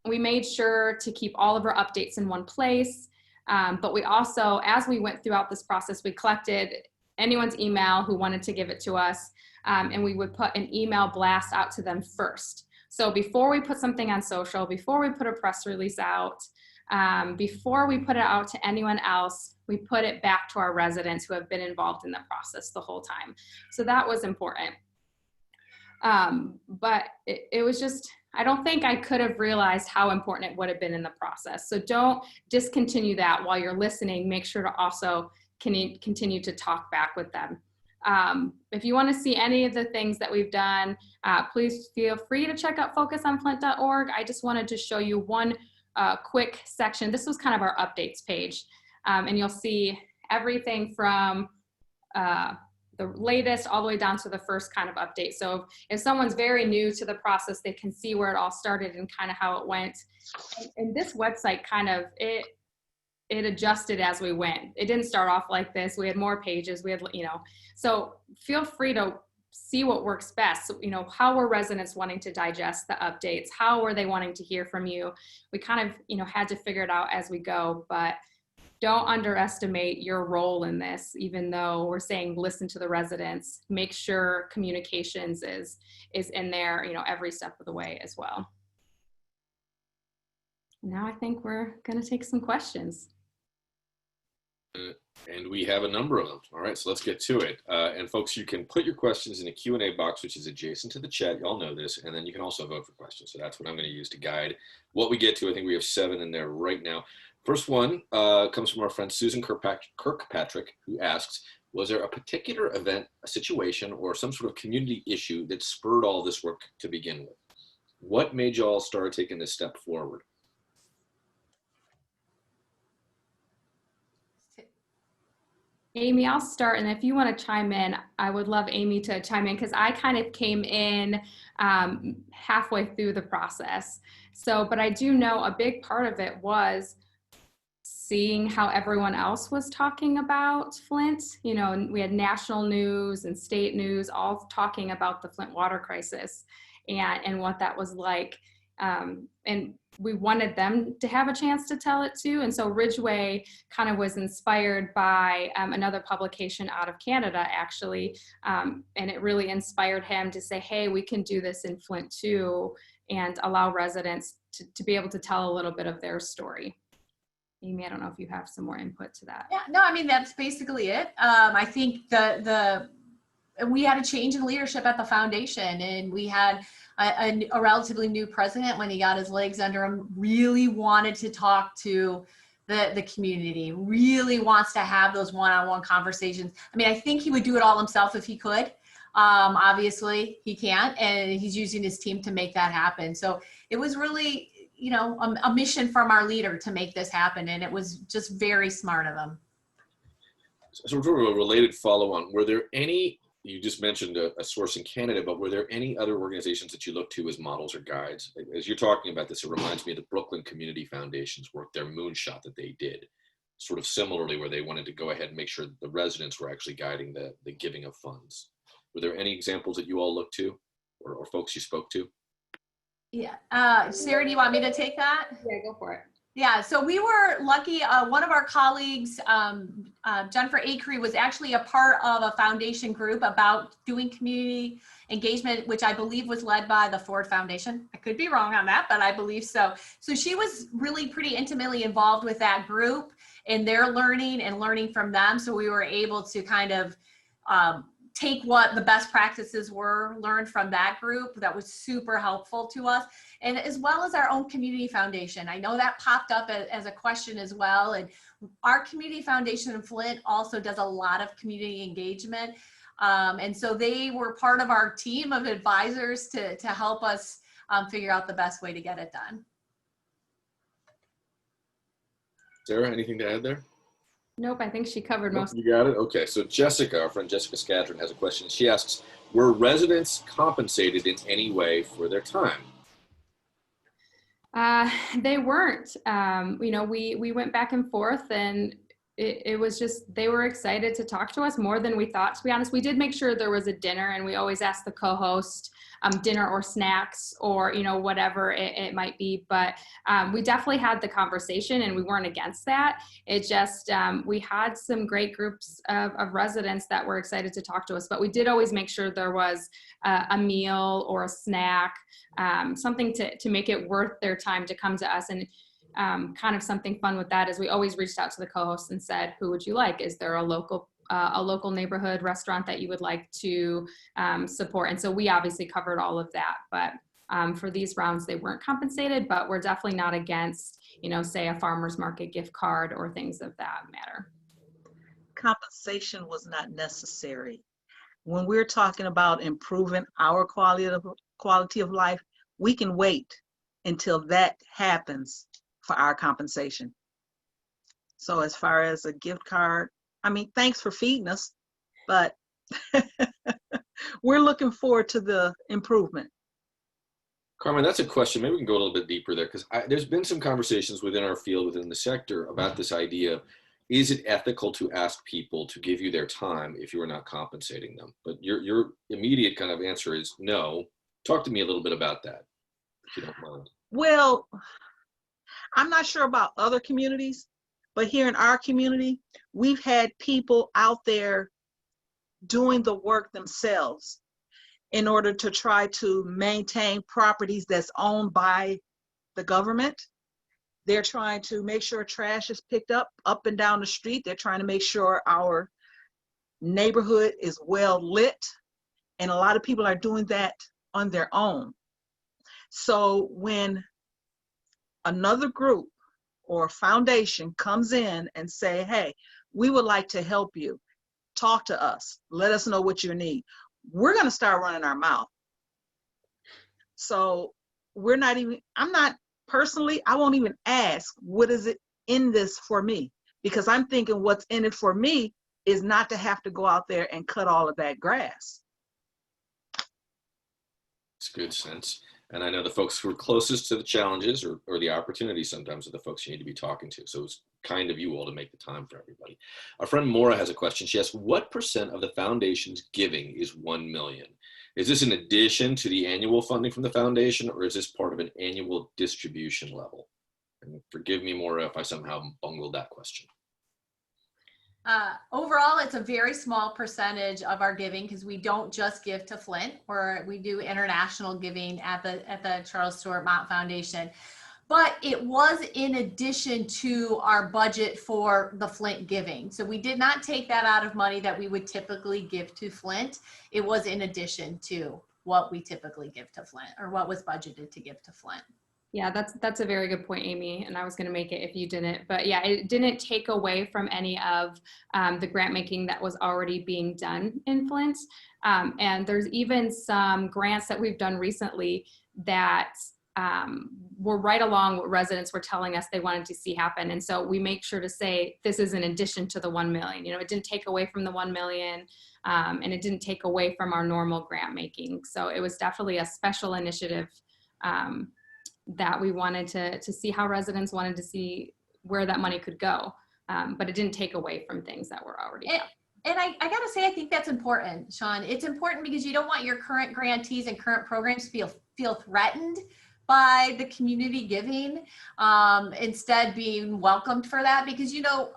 We made sure to keep all of our updates in one place. But we also, as we went throughout this process, we collected anyone's email who wanted to give it to us. And we would put an email blast out to them first. So before we put something on social, before we put a press release out, before we put it out to anyone else, we put it back to our residents who have been involved in the process the whole time. So that was important. But it was just, I don't think I could have realized how important it would have been in the process. So don't discontinue that while you're listening. Make sure to also continue to talk back with them. If you want to see any of the things that we've done, please feel free to check out focusonflint.org. I just wanted to show you one quick section. This was kind of our updates page. And you'll see everything from the latest all the way down to the first kind of update. So if someone's very new to the process, they can see where it all started and kind of how it went. And this website kind of, it adjusted as we went. It didn't start off like this. We had more pages. We had, so feel free to see what works best. So, how were residents wanting to digest the updates? How were they wanting to hear from you? We kind of, had to figure it out as we go, but don't underestimate your role in this. Even though we're saying listen to the residents, make sure communications is in there, every step of the way as well. Now I think we're going to take some questions. And we have a number of them. All right, so let's get to it. And folks, you can put your questions in a Q&A box, which is adjacent to the chat. You all know this. And then you can also vote for questions. So that's what I'm going to use to guide what we get to. I think we have 7 in there right now. First one comes from our friend Susan Kirkpatrick, who asks, was there a particular event, a situation, or some sort of community issue that spurred all this work to begin with? What made you all start taking this step forward? Amy, I'll start, and if you want to chime in, I would love Amy to chime in, because I kind of came in halfway through the process. So, but I do know a big part of it was seeing how everyone else was talking about Flint. And we had national news and state news all talking about the Flint water crisis and what that was like. And we wanted them to have a chance to tell it too. And so Ridgeway kind of was inspired by another publication out of Canada, actually. And it really inspired him to say, hey, we can do this in Flint too, and allow residents to be able to tell a little bit of their story. Amy, I don't know if you have some more input to that. Yeah, no, I mean, that's basically it. I think we had a change in leadership at the foundation, and we had a relatively new president when he got his legs under him, really wanted to talk to the community, really wants to have those one-on-one conversations. I mean, I think he would do it all himself if he could, Obviously he can't, and he's using his team to make that happen. So it was really, you know, a mission from our leader to make this happen. And it was just very smart of him. So sort of a related follow-on, were there any, you just mentioned a source in Canada, but were there any other organizations that you look to as models or guides? As you're talking about this, it reminds me of the Brooklyn Community Foundation's work, their moonshot that they did, sort of similarly, where they wanted to go ahead and make sure that the residents were actually guiding the giving of funds. Were there any examples that you all looked to, or folks you spoke to? Yeah. Sarah, do you want me to take that? Yeah, go for it. Yeah, so we were lucky. One of our colleagues, Jennifer Acree, was actually a part of a foundation group about doing community engagement, which I believe was led by the Ford Foundation. I could be wrong on that, but I believe so. So she was really pretty intimately involved with that group and their learning and learning from them. So we were able to kind of take what the best practices were, learned from that group. That was super helpful to us. And as well as our own community foundation. I know that popped up as a question as well. And our community foundation in Flint also does a lot of community engagement. And so they were part of our team of advisors to help us figure out the best way to get it done. Sarah, anything to add there? Nope, I think she covered most. You got it? Okay, so Jessica, our friend Jessica Scadron, has a question. She asks, were residents compensated in any way for their time? They weren't. You know, we went back and forth, and it was just, they were excited to talk to us more than we thought, to be honest. We did make sure there was a dinner, and we always ask the co-host dinner or snacks or, you know, whatever it might be. But we definitely had the conversation, and we weren't against that. It just, we had some great groups of residents that were excited to talk to us, but we did always make sure there was a meal or a snack, something to make it worth their time to come to us. And kind of something fun with that is we always reached out to the co-hosts and said, who would you like? Is there a local neighborhood restaurant that you would like to support? And so we obviously covered all of that, but for these rounds, they weren't compensated, but we're definitely not against, you know, say a farmer's market gift card or things of that matter. Compensation was not necessary. When we're talking about improving our quality of life, we can wait until that happens for our compensation. So as far as a gift card, I mean, thanks for feeding us, but we're looking forward to the improvement. Carmen, that's a question. Maybe we can go a little bit deeper there, because there's been some conversations within our field, within the sector, about this idea. Is it ethical to ask people to give you their time if you are not compensating them? But your immediate kind of answer is no. Talk to me a little bit about that, if you don't mind. Well, I'm not sure about other communities, but here in our community, we've had people out there doing the work themselves in order to try to maintain properties that's owned by the government. They're trying to make sure trash is picked up and down the street. They're trying to make sure our neighborhood is well lit. And a lot of people are doing that on their own. So when another group or foundation comes in and say, hey, we would like to help you, talk to us, let us know what you need, we're going to start running our mouth. So we're not even, I'm not personally, I won't even ask, what is it in this for me? Because I'm thinking what's in it for me is not to have to go out there and cut all of that grass. It's good sense. And I know the folks who are closest to the challenges or the opportunities sometimes are the folks you need to be talking to. So it's kind of you all to make the time for everybody. Our friend Maura has a question. She asks, what % of the foundation's giving is 1 million? Is this in addition to the annual funding from the foundation, or is this part of an annual distribution level? And forgive me, Maura, if I somehow bungled that question. Overall, it's a very small percentage of our giving, because we don't just give to Flint, or we do international giving at the Charles Stewart Mott Foundation. But it was in addition to our budget for the Flint giving. So we did not take that out of money that we would typically give to Flint. It was in addition to what we typically give to Flint, or what was budgeted to give to Flint. Yeah, that's a very good point, Amy, and I was going to make it if you didn't. But yeah, it didn't take away from any of the grant making that was already being done in Flint. And there's even some grants that we've done recently that were right along what residents were telling us they wanted to see happen. And so we make sure to say this is in addition to the 1 million. You know, it didn't take away from the 1 million, and it didn't take away from our normal grant making. So it was definitely a special initiative that we wanted to see how residents wanted to see where that money could go. But it didn't take away from things that were already done. And I got to say, I think that's important, Sean. It's important because you don't want your current grantees and current programs to feel threatened by the community giving, instead being welcomed for that, because, you know,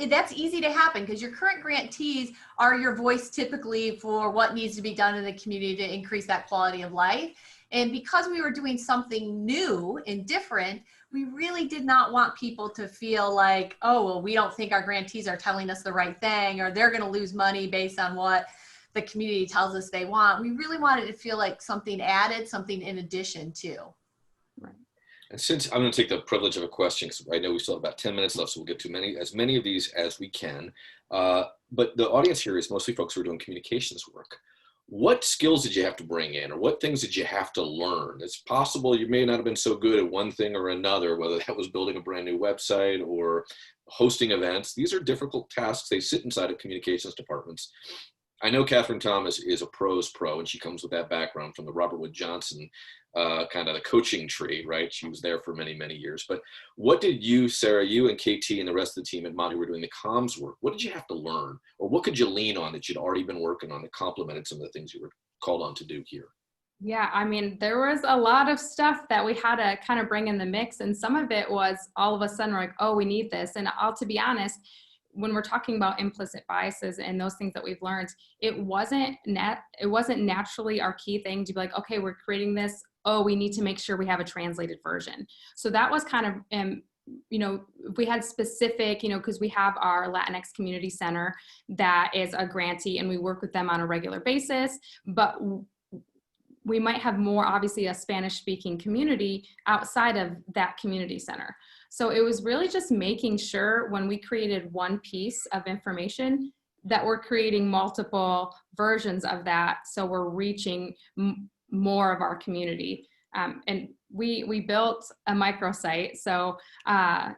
that's easy to happen because your current grantees are your voice typically for what needs to be done in the community to increase that quality of life. And because we were doing something new and different, we really did not want people to feel like, oh, well, we don't think our grantees are telling us the right thing, or they're going to lose money based on what the community tells us they want. We really wanted to feel like something added, something in addition to. Right. And since I'm going to take the privilege of a question, because I know we still have about 10 minutes left, so we'll get to as many of these as we can. But the audience here is mostly folks who are doing communications work. What skills did you have to bring in, or what things did you have to learn? It's possible you may not have been so good at one thing or another, whether that was building a brand new website or hosting events. These are difficult tasks. They sit inside of communications departments. I know Catherine Thomas is a pro's pro, and she comes with that background from the Robert Wood Johnson kind of the coaching tree, right? She was there for many, many years. But what did you, Sarah, you and KT and the rest of the team at Mott who were doing the comms work, what did you have to learn? Or what could you lean on that you'd already been working on that complemented some of the things you were called on to do here? Yeah, I mean, there was a lot of stuff that we had to kind of bring in the mix. And some of it was all of a sudden we're like, oh, we need this. And to be honest, when we're talking about implicit biases and those things that we've learned, it wasn't naturally our key thing to be like, okay, we're creating this. Oh, we need to make sure we have a translated version. So that was kind of, you know, we had specific, you know, because we have our Latinx Community Center that is a grantee and we work with them on a regular basis, but we might have more, obviously, a Spanish speaking community outside of that community center. So it was really just making sure when we created one piece of information that we're creating multiple versions of that. So we're reaching more of our community. And we built a microsite. So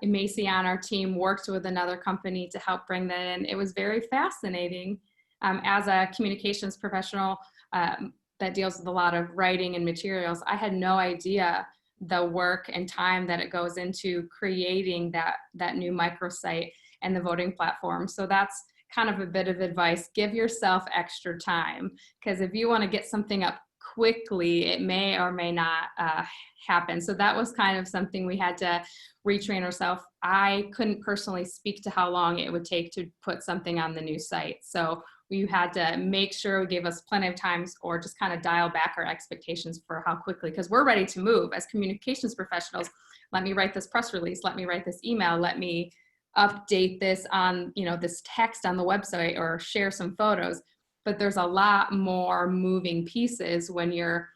Macy on our team worked with another company to help bring that in. It was very fascinating as a communications professional that deals with a lot of writing and materials. I had no idea the work and time that it goes into creating that new microsite and the voting platform. So that's kind of a bit of advice. Give yourself extra time, because if you want to get something up quickly, it may or may not happen. So that was kind of something we had to retrain ourselves. I couldn't personally speak to how long it would take to put something on the new site. So we had to make sure we gave us plenty of time, or just kind of dial back our expectations for how quickly, because we're ready to move as communications professionals. Let me write this press release. Let me write this email. Let me update this on, you know, this text on the website, or share some photos. But there's a lot more moving pieces when you're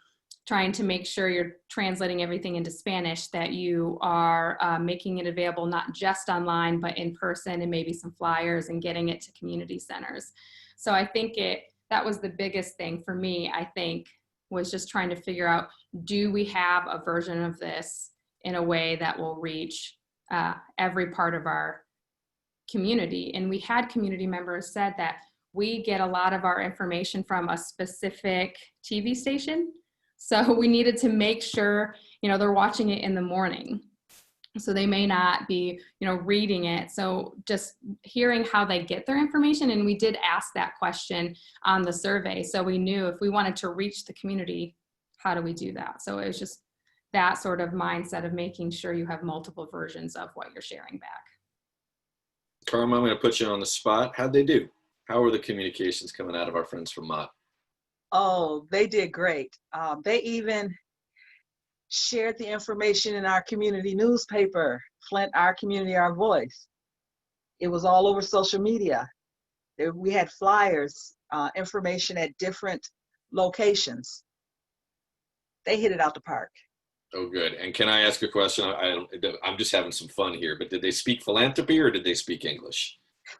trying to make sure you're translating everything into Spanish, that you are making it available not just online, but in person, and maybe some flyers, and getting it to community centers. So I think that was the biggest thing for me, I think, was just trying to figure out, do we have a version of this in a way that will reach every part of our community? And we had community members said that we get a lot of our information from a specific TV station. So we needed to make sure, you know, they're watching it in the morning. So they may not be, you know, reading it. So just hearing how they get their information. And we did ask that question on the survey. So we knew if we wanted to reach the community, how do we do that? So it was just that sort of mindset of making sure you have multiple versions of what you're sharing back. Karma, I'm going to put you on the spot. How'd they do? How are the communications coming out of our friends from Mott? Oh, they did great. They even shared the information in our community newspaper, Flint, Our Community, Our Voice. It was all over social media. We had flyers, information at different locations. They hit it out the park. Oh, good. And can I ask a question? I'm just having some fun here, but did they speak philanthropy or did they speak English?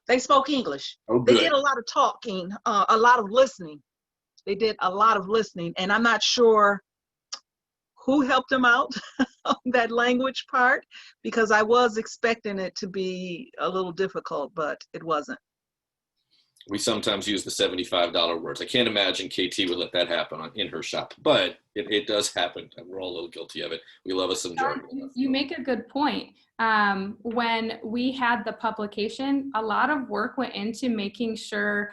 They spoke English. Oh, They good. did a lot of talking, a lot of listening. They did a lot of listening, and I'm not sure who helped them out on that language part, because I was expecting it to be a little difficult, but it wasn't. We sometimes use the $75 words. I can't imagine KT would let that happen in her shop, but it does happen. We're all a little guilty of it. We love us some jargon. You make a good point. When we had the publication, a lot of work went into making sure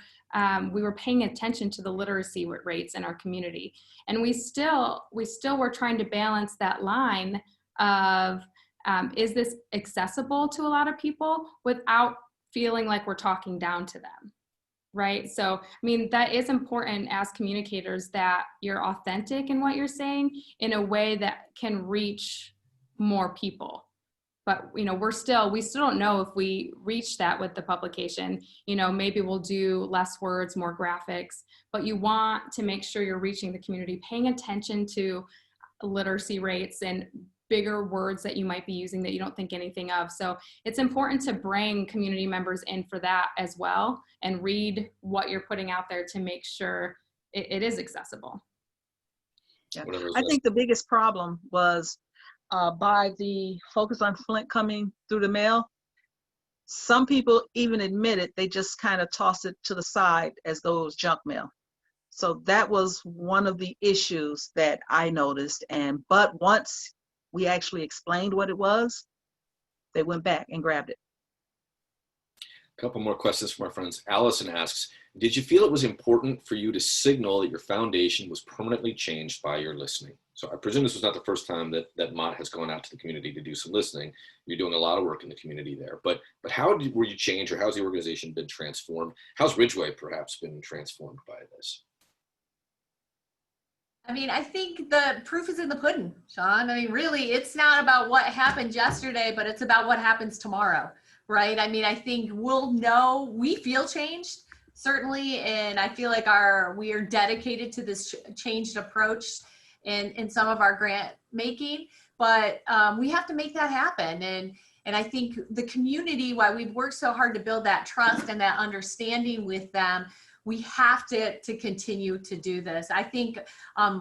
we were paying attention to the literacy rates in our community. And we still were trying to balance that line of, is this accessible to a lot of people without feeling like we're talking down to them? Right. So, I mean, that is important as communicators, that you're authentic in what you're saying in a way that can reach more people. But, you know, we still don't know if we reach that with the publication. You know, maybe we'll do less words, more graphics, but you want to make sure you're reaching the community, paying attention to literacy rates and bigger words that you might be using that you don't think anything of. So it's important to bring community members in for that as well and read what you're putting out there to make sure it is accessible. Yeah. I think the biggest problem was by the focus on Flint coming through the mail. Some people even admitted they just kind of tossed it to the side as though it was junk mail. So that was one of the issues that I noticed. But once we actually explained what it was, they went back and grabbed it. A couple more questions from our friends. Allison asks, did you feel it was important for you to signal that your foundation was permanently changed by your listening? So I presume this was not the first time that Mott has gone out to the community to do some listening. You're doing a lot of work in the community there, but how were you changed, or how's the organization been transformed? How's Ridgeway perhaps been transformed by this? I mean, I think the proof is in the pudding, Sean. I mean, really, it's not about what happened yesterday, but it's about what happens tomorrow, right? I mean, I think we'll know, we feel changed, certainly, and I feel like we are dedicated to this changed approach in some of our grant making, but we have to make that happen. And I think the community, why we've worked so hard to build that trust and that understanding with them, we have to continue to do this. I think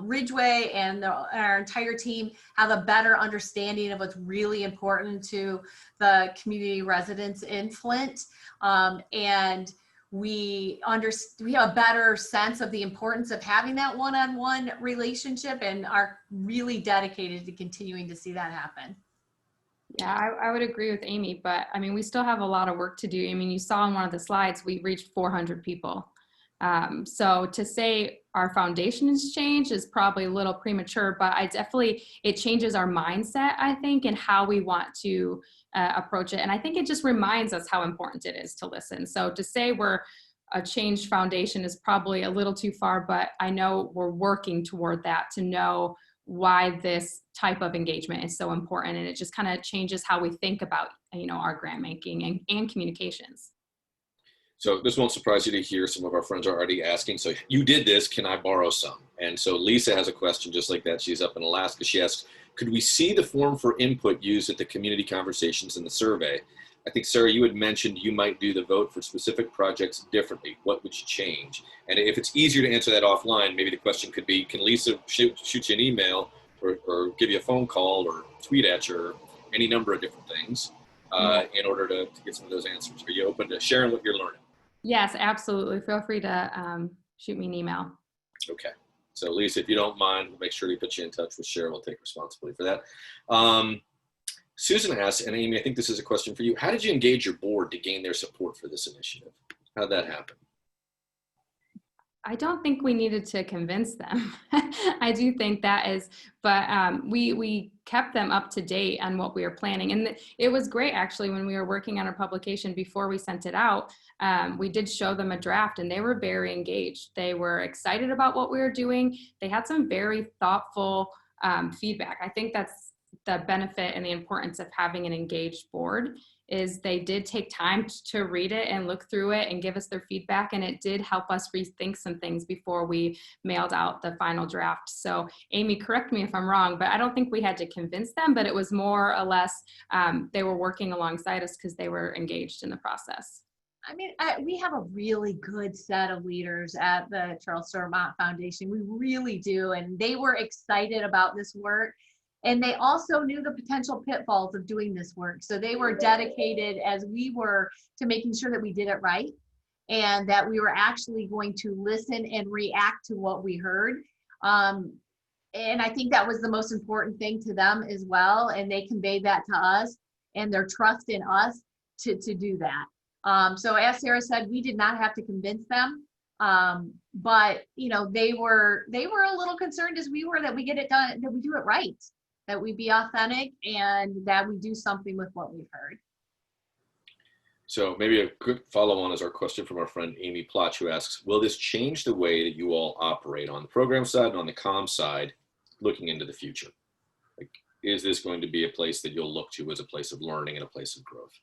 Ridgeway and our entire team have a better understanding of what's really important to the community residents in Flint. And we have a better sense of the importance of having that one-on-one relationship, and are really dedicated to continuing to see that happen. Yeah, I would agree with Amy, but I mean, we still have a lot of work to do. I mean, you saw in one of the slides, we reached 400 people. So to say our foundation has changed is probably a little premature, but it changes our mindset, I think, and how we want to approach it. And I think it just reminds us how important it is to listen. So to say we're a changed foundation is probably a little too far, but I know we're working toward that, to know why this type of engagement is so important. And it just kind of changes how we think about, you know, our grant making and communications. So this won't surprise you to hear some of our friends are already asking, so you did this, can I borrow some? And so Lisa has a question just like that. She's up in Alaska. She asks, could we see the form for input used at the community conversations in the survey? I think, Sarah, you had mentioned you might do the vote for specific projects differently. What would you change? And if it's easier to answer that offline, maybe the question could be, can Lisa shoot you an email or give you a phone call or tweet at you, or any number of different things in order to get some of those answers? Are you open to sharing what you're learning? Yes, absolutely. Feel free to shoot me an email. Okay. So Lisa, if you don't mind, we'll make sure we put you in touch with Cheryl. We'll take responsibility for that. Susan asks, and Amy, I think this is a question for you. How did you engage your board to gain their support for this initiative? How did that happen? I don't think we needed to convince them. I do think that is, but we kept them up to date on what we were planning. And it was great, actually, when we were working on our publication before we sent it out. We did show them a draft, and they were very engaged. They were excited about what we were doing. They had some very thoughtful feedback. I think that's the benefit and the importance of having an engaged board is they did take time to read it and look through it and give us their feedback. And it did help us rethink some things before we mailed out the final draft. So Amy, correct me if I'm wrong, but I don't think we had to convince them, but it was more or less, they were working alongside us because they were engaged in the process. I mean, we have a really good set of leaders at the Charles Stewart Mott Foundation. We really do. And they were excited about this work. And they also knew the potential pitfalls of doing this work. So they were dedicated as we were to making sure that we did it right and that we were actually going to listen and react to what we heard. And I think that was the most important thing to them as well. And they conveyed that to us and their trust in us to do that. So as Sarah said, we did not have to convince them. But you know, they were a little concerned as we were that we get it done, that we do it right, that we be authentic and that we do something with what we've heard. So maybe a good follow-on is our question from our friend Amy Plotch, who asks, will this change the way that you all operate on the program side and on the comm side looking into the future? Like, is this going to be a place that you'll look to as a place of learning and a place of growth?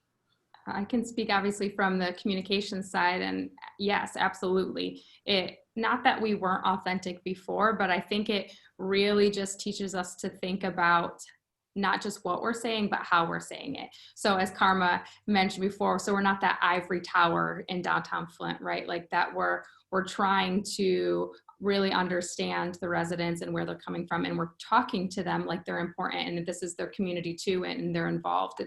I can speak obviously from the communication side, and yes, absolutely. Not that we weren't authentic before, but I think it really just teaches us to think about not just what we're saying, but how we're saying it. So as Karma mentioned before, so we're not that ivory tower in downtown Flint, right? Like that we're trying to really understand the residents and where they're coming from, and we're talking to them like they're important and this is their community too, and they're involved.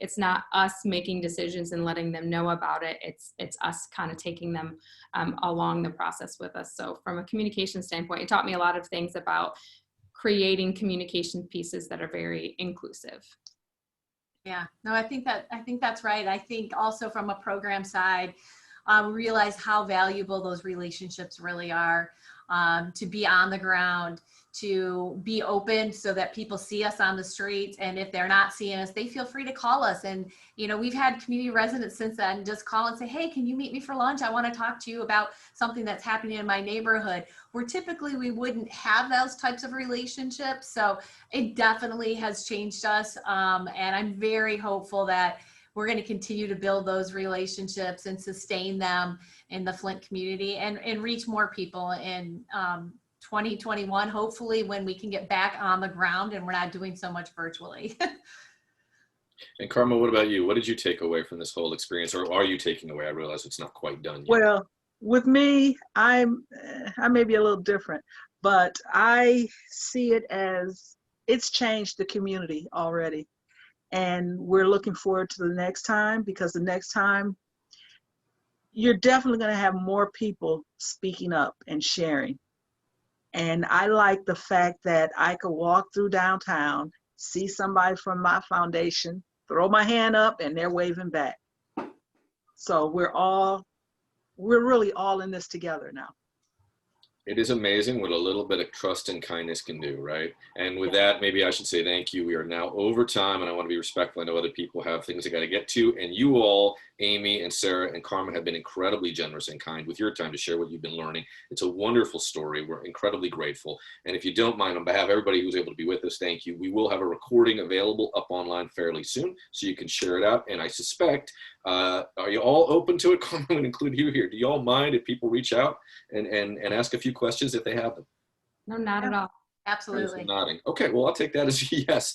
It's not us making decisions and letting them know about it. It's us kind of taking them along the process with us. So from a communication standpoint, it taught me a lot of things about creating communication pieces that are very inclusive. Yeah, no, I think that's right. I think also from a program side, realize how valuable those relationships really are, to be on the ground, to be open so that people see us on the streets. And if they're not seeing us, they feel free to call us. And, you know, we've had community residents since then just call and say, hey, can you meet me for lunch? I want to talk to you about something that's happening in my neighborhood, where typically we wouldn't have those types of relationships. So it definitely has changed us. And I'm very hopeful that we're going to continue to build those relationships and sustain them in the Flint community and reach more people in 2021, hopefully, when we can get back on the ground and we're not doing so much virtually. And Karma, what about you? What did you take away from this whole experience, or are you taking away? I realize it's not quite done yet. Well, with me, I may be a little different, but I see it as it's changed the community already. And we're looking forward to the next time, because the next time you're definitely going to have more people speaking up and sharing. And I like the fact that I could walk through downtown, see somebody from my foundation, throw my hand up, and they're waving back. So we're really all in this together now. It is amazing what a little bit of trust and kindness can do, right? And with that, maybe I should say thank you. We are now over time, and I want to be respectful. I know other people have things they got to get to, and you all, Amy and Sarah and Karma, have been incredibly generous and kind with your time to share what you've been learning. It's a wonderful story. We're incredibly grateful. And if you don't mind, on behalf of everybody who's able to be with us, thank you. We will have a recording available up online fairly soon, so you can share it out. And I suspect, are you all open to it? Karma, I'm going to include you here. Do you all mind if people reach out and ask a few questions if they have them? No, not at all. Absolutely. Nodding. Okay, well, I'll take that as a yes.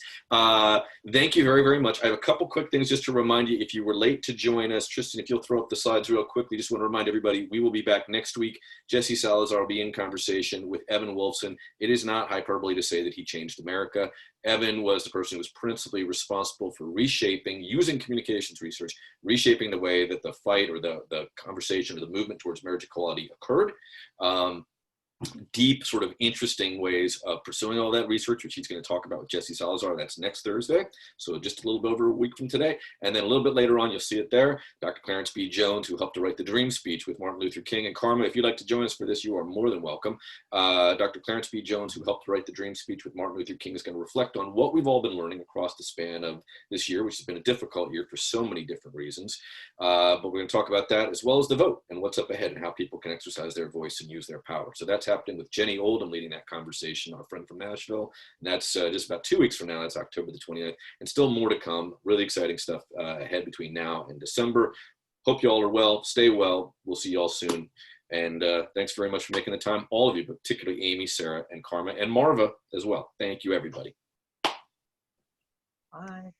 Thank you very, very much. I have a couple quick things just to remind you. If you were late to join us, Tristan, if you'll throw up the slides real quickly, just want to remind everybody, we will be back next week. Jesse Salazar will be in conversation with Evan Wolfson. It is not hyperbole to say that he changed America. Evan was the person who was principally responsible for reshaping, using communications research, reshaping the way that the fight or the conversation or the movement towards marriage equality occurred. Deep, sort of interesting ways of pursuing all that research, which he's going to talk about with Jesse Salazar. That's next Thursday, so just a little bit over a week from today. And then a little bit later on, you'll see it there, Dr. Clarence B. Jones, who helped to write the Dream Speech with Martin Luther King. And Karma, if you'd like to join us for this, you are more than welcome. Dr. Clarence B. Jones, who helped to write the Dream Speech with Martin Luther King, is going to reflect on what we've all been learning across the span of this year, which has been a difficult year for so many different reasons. But we're going to talk about that, as well as the vote and what's up ahead and how people can exercise their voice and use their power. So that's happening with Jenny Oldham leading that conversation, our friend from Nashville. And that's just about 2 weeks from now. That's October the 29th. And still more to come. Really exciting stuff ahead between now and December. Hope you all are well. Stay well. We'll see you all soon. And thanks very much for making the time, all of you, but particularly Amy, Sarah, and Karma, and Marva as well. Thank you, everybody. Bye.